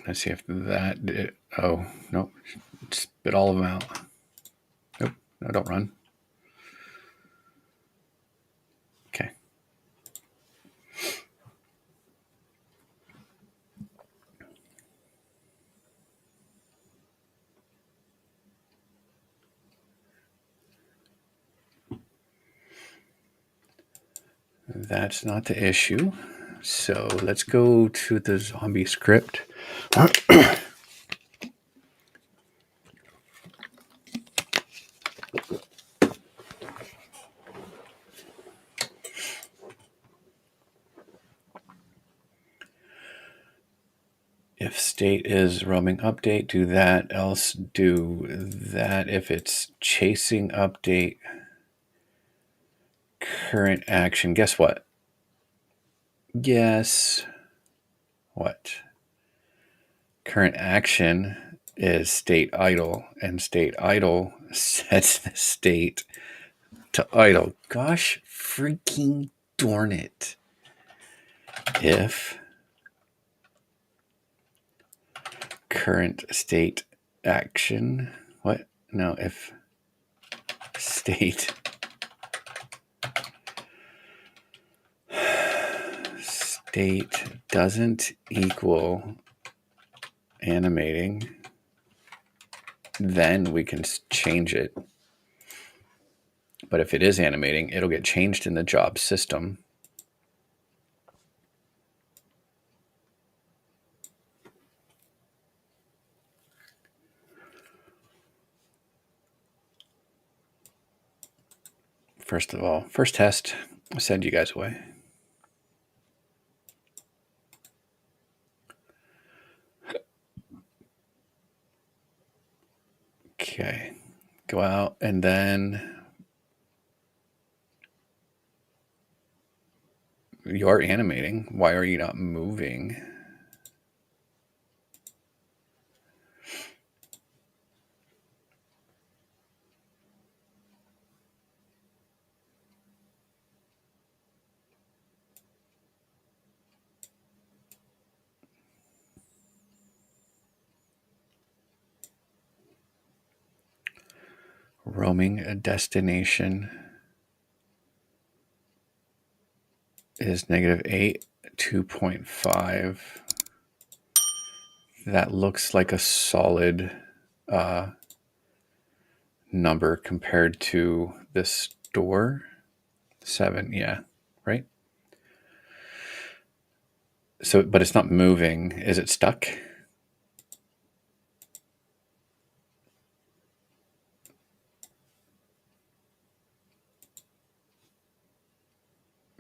Let's see if that did. Oh, nope. Spit all of them out. Nope. No, don't run. Okay. That's not the issue. So let's go to the zombie script. If state is roaming update, do that. Else do that. If it's chasing update, current action. Guess what? Guess what? Current action is state idle, and state idle sets the state to idle. Gosh freaking darn it. If current state action, what? No, if state doesn't equal animating, then we can change it. But if it is animating, it'll get changed in the job system. First of all, first test, I'll send you guys away. Okay, go out and then you're animating. Why are you not moving? Roaming a destination. is -8, 2.5. That looks like a solid number compared to the store. 7, yeah, right? So, but it's not moving. Is it stuck?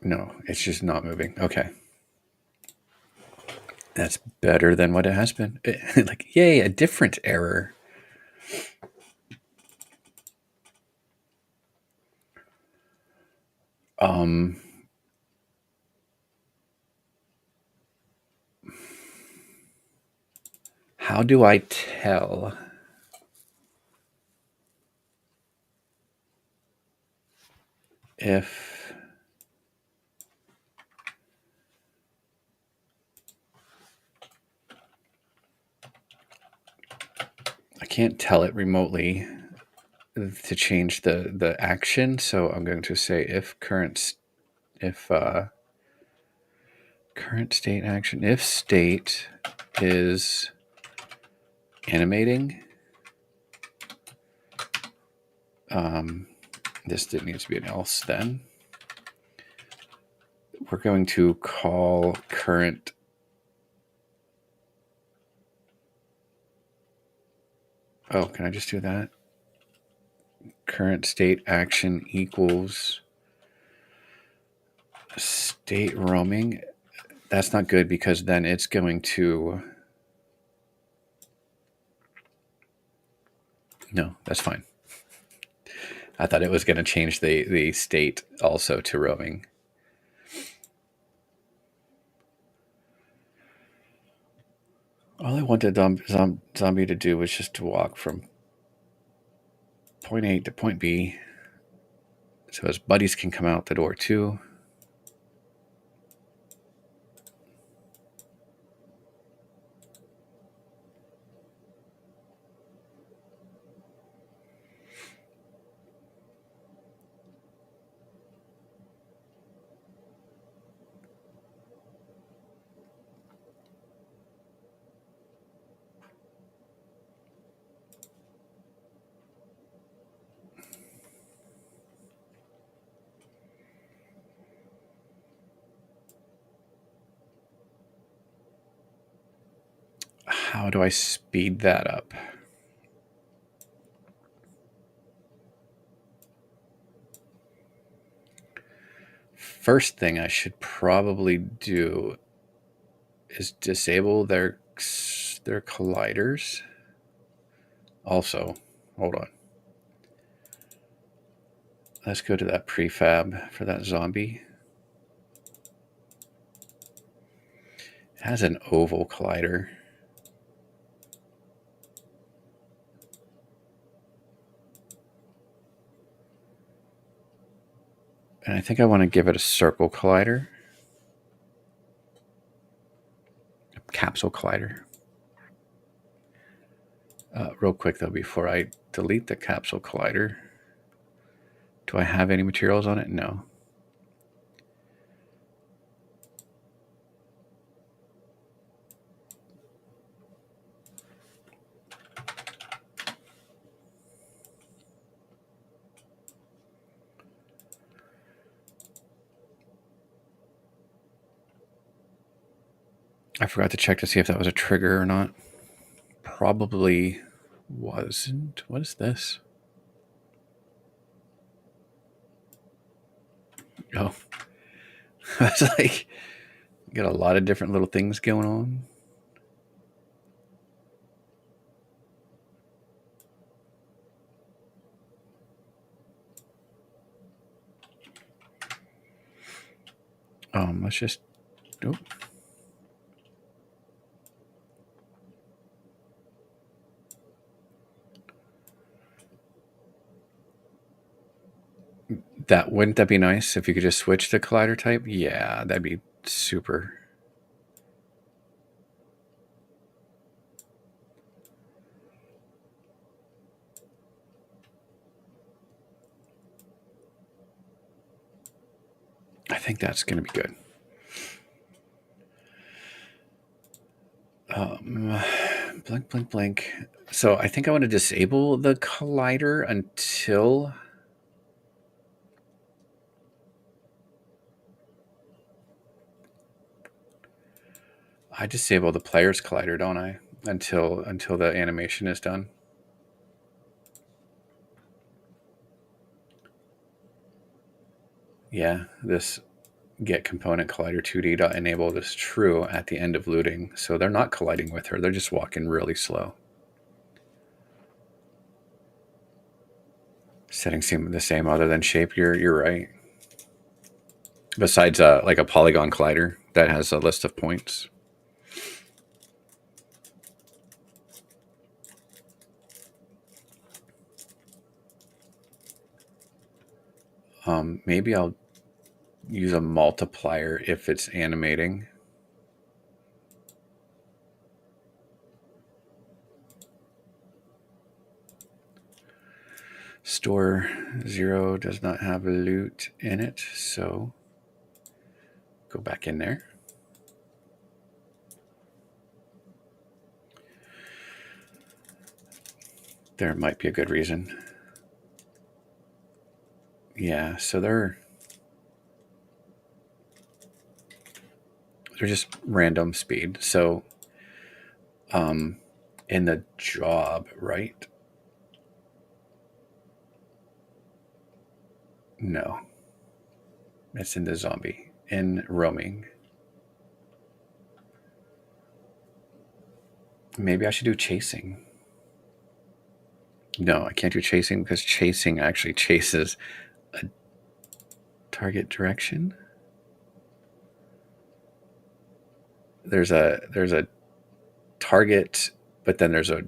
No, it's just not moving. Okay. That's better than what it has been. Like, yay, a different error. How do I tell if I can't tell it remotely to change the action? So I'm going to say if current state action, if state is animating, this needs to be an else then. We're going to call current oh, can I just do that? Current state action equals state roaming. That's not good because then it's going to... No, that's fine. I thought it was going to change the state also to roaming. All I wanted zombie to do was just to walk from point A to point B, so his buddies can come out the door too. How do I speed that up? First thing I should probably do is disable their colliders. Also, hold on. Let's go to that prefab for that zombie. It has an oval collider. And I think I want to give it a circle collider. A capsule collider. Real quick though, before I delete the capsule collider, do I have any materials on it? No. I forgot to check to see if that was a trigger or not. Probably wasn't. What is this? Oh, it's like got a lot of different little things going on. Let's just. Oh. Wouldn't that be nice if you could just switch to collider type? Yeah, that'd be super. I think that's going to be good. Blink, blink, blink. So I think I want to disable the collider until... I disable the player's collider, don't I? Until the animation is done. Yeah, this get component collider 2D.enabled is true at the end of looting. So they're not colliding with her. They're just walking really slow. Settings seem the same other than shape. You're right. Besides like a polygon collider that has a list of points. Maybe I'll use a multiplier if it's animating. Store 0 does not have loot in it, so go back in there. There might be a good reason. Yeah, so they're just random speed. So in the job, right? No. It's in the zombie. In roaming. Maybe I should do chasing. No, I can't do chasing because chasing actually chases a target direction. There's a target, but then there's a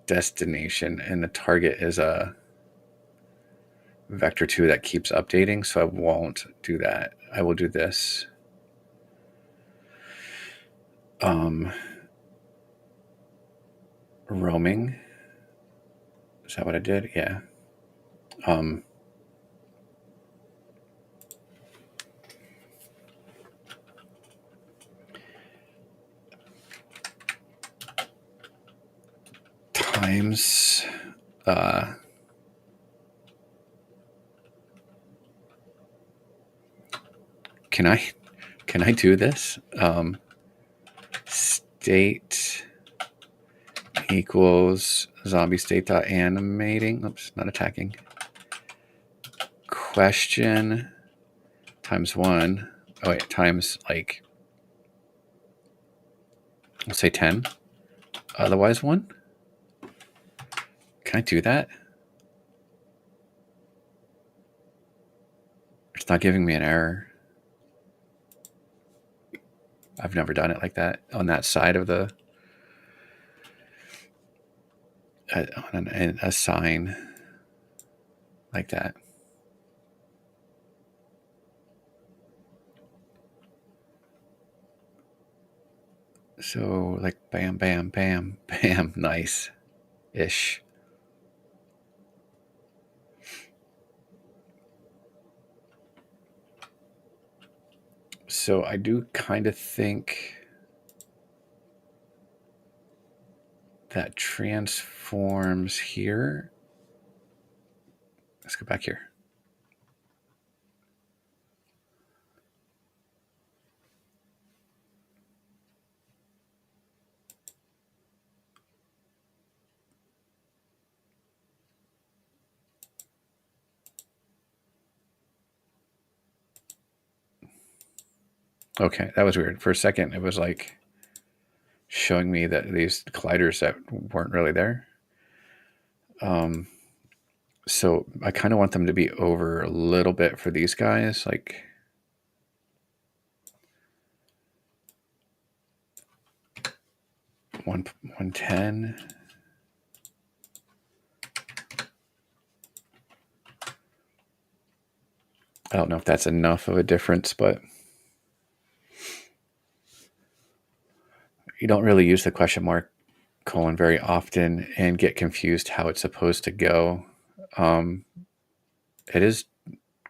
destination, and the target is a vector 2 that keeps updating, so I won't do that. I will do this. Roaming. Is that what I did? Yeah. Times can I do this? State equals zombie state dot animating. Oops, not attacking. Question times 1. Oh wait, times like we'll say 10. Otherwise 1. Can I do that? It's not giving me an error. I've never done it like that on that side of the on a sign like that. So like bam, bam, bam, bam, nice-ish. So I do kind of think that transforms here. Let's go back here. Okay, that was weird. For a second, it was like showing me that these colliders that weren't really there. So I kind of want them to be over a little bit for these guys, like 110. I don't know if that's enough of a difference, but you don't really use the question mark colon very often and get confused how it's supposed to go. It is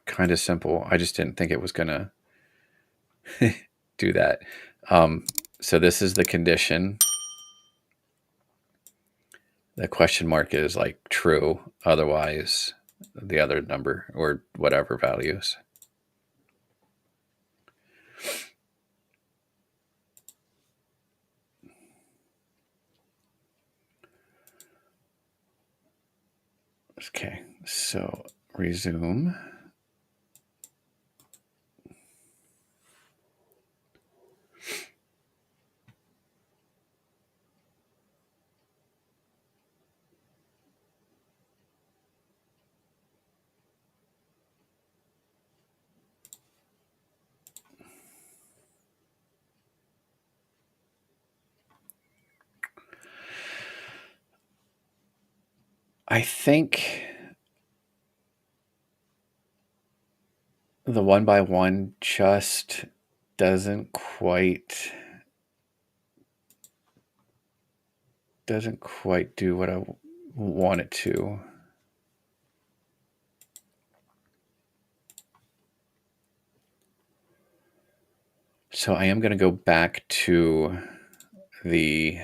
kind of simple. I just didn't think it was gonna do that. So this is the condition. The question mark is like true, otherwise the other number or whatever values. Okay, so resume. I think the 1x1 just doesn't quite do what I want it to. So I am going to go back to the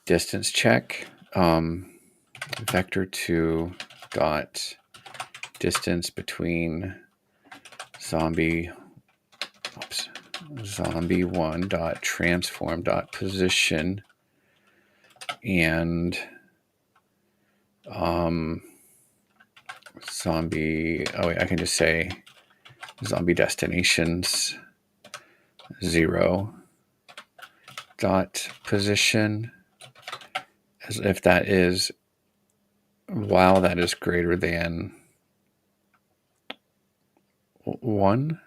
distance check. Vector2 dot distance between zombie1 dot transform dot position and zombie. Oh wait, I can just say zombie destinations 0 dot position, as if that is while that is greater than 1.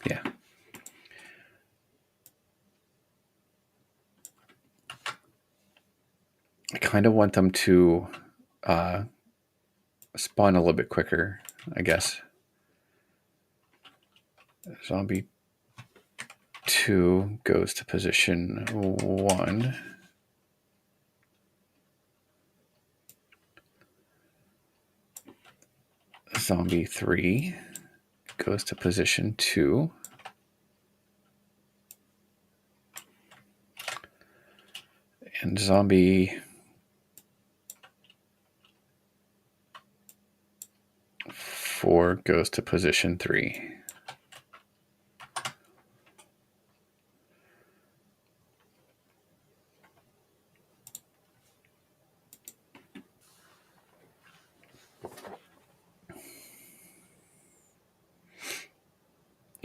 Yeah. I kind of want them to spawn a little bit quicker, I guess. Zombie 2 goes to position 1. Zombie 3 goes to position 2. And zombie 4 goes to position 3.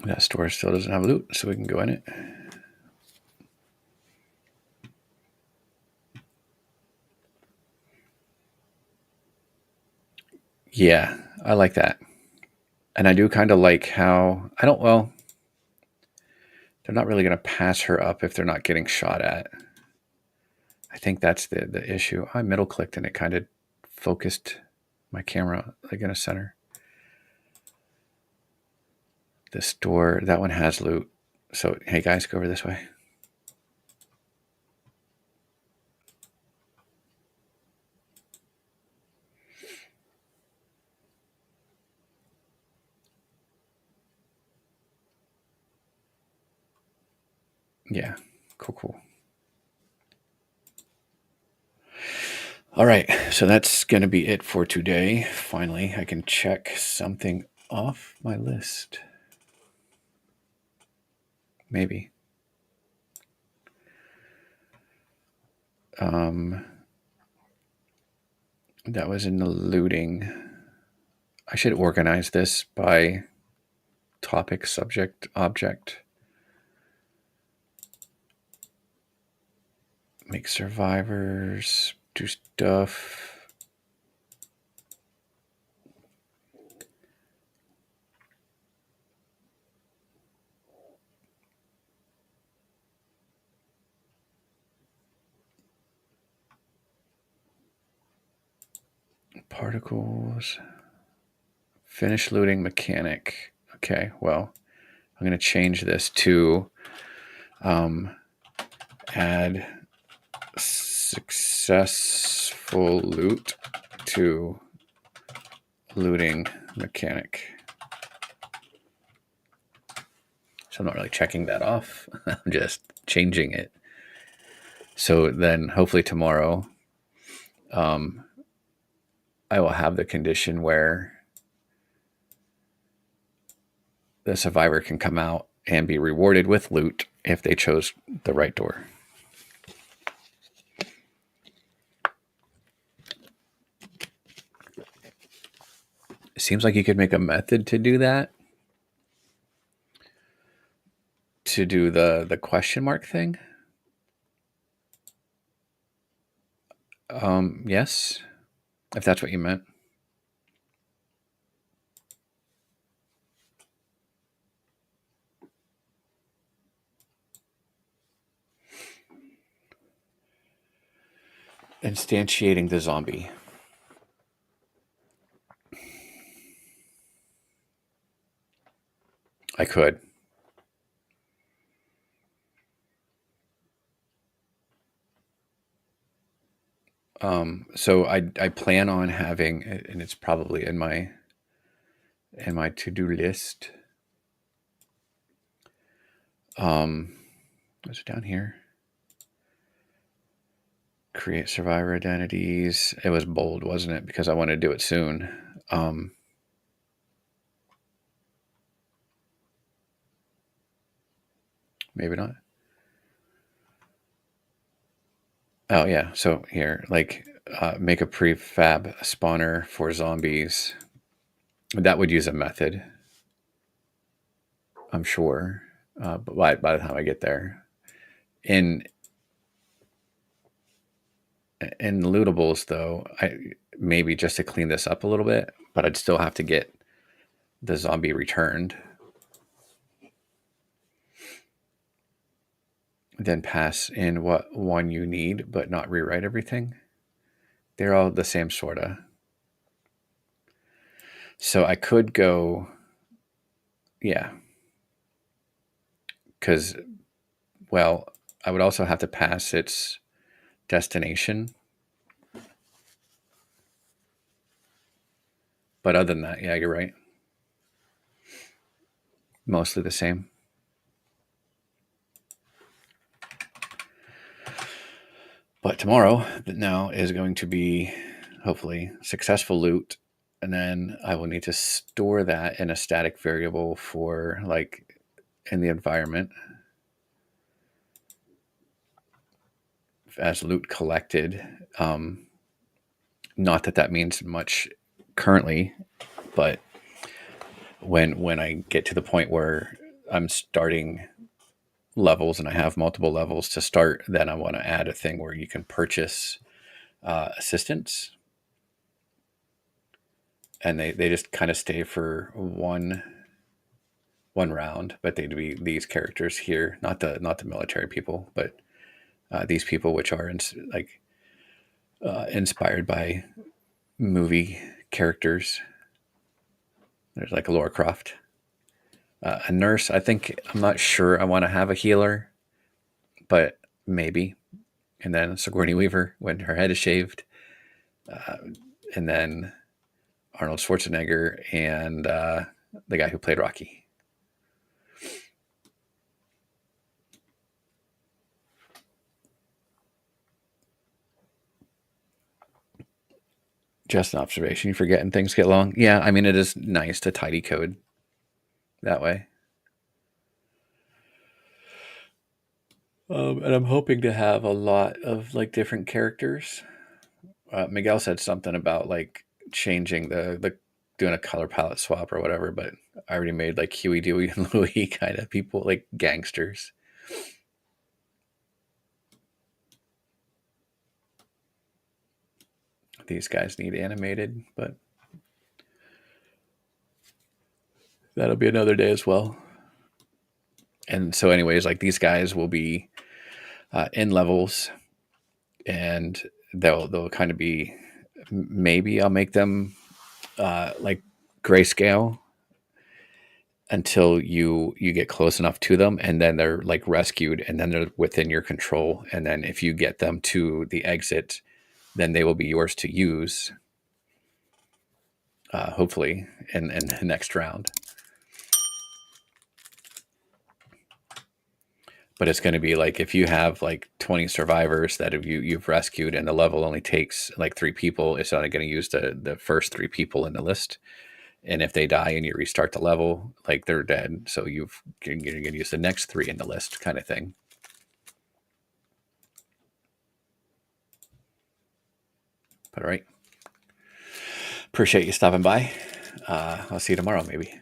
That store still doesn't have loot, so we can go in it. Yeah, I like that. And I do kind of like how, well, they're not really going to pass her up if they're not getting shot at. I think that's the issue. I middle clicked and it kind of focused my camera like in a center. The store, that one has loot. So, hey guys, go over this way. Yeah, cool. All right, so that's going to be it for today. Finally, I can check something off my list. Maybe. That was in the looting. I should organize this by topic, subject, object. Make survivors, do stuff. Particles. Finish looting mechanic. Okay, well, I'm going to change this to add successful loot to looting mechanic. So I'm not really checking that off. I'm just changing it. So then hopefully tomorrow, I will have the condition where the survivor can come out and be rewarded with loot if they chose the right door. It seems like you could make a method to do that. To do the question mark thing. Yes, if that's what you meant. Instantiating the zombie. I could. So I plan on having, and it's probably in my to-do list. Is it down here? Create survivor identities. It was bold, wasn't it? Because I want to do it soon. Maybe not. Oh yeah. So here, like, make a prefab spawner for zombies. That would use a method, I'm sure. But by the time I get there, in lootables though, I maybe just to clean this up a little bit, but I'd still have to get the zombie returned. Then pass in what one you need, but not rewrite everything. They're all the same sorta. So I could go, yeah, because, well, I would also have to pass its destination. But other than that, yeah, you're right. Mostly the same. But tomorrow now is going to be hopefully successful loot. And then I will need to store that in a static variable for like in the environment as loot collected. Not that that means much currently, but when I get to the point where I'm starting levels and I have multiple levels to start, then I want to add a thing where you can purchase assistants, and they just kind of stay for one round, but they'd be these characters here, not the military people, but these people which are inspired by movie characters. There's like a Laura Croft, a nurse. I'm not sure I want to have a healer, but maybe. And then Sigourney Weaver when her head is shaved, and then Arnold Schwarzenegger and the guy who played Rocky. Just an observation. You forgetting things get long. Yeah, I mean, it is nice to tidy code that way. And I'm hoping to have a lot of like different characters. Miguel said something about like changing the doing a color palette swap or whatever, but I already made like Huey, Dewey, and Louie kind of people, like gangsters. These guys need animated, but that'll be another day as well. And so, anyways, like these guys will be in levels, and they'll kind of be. Maybe I'll make them like grayscale until you get close enough to them, and then they're like rescued, and then they're within your control. And then if you get them to the exit, then they will be yours to use. hopefully in the next round. But it's going to be like if you have like 20 survivors that you've rescued and the level only takes like 3 people, it's only going to use the first 3 people in the list. And if they die and you restart the level, like they're dead. So you're going to use the next 3 in the list kind of thing. But all right. Appreciate you stopping by. I'll see you tomorrow maybe.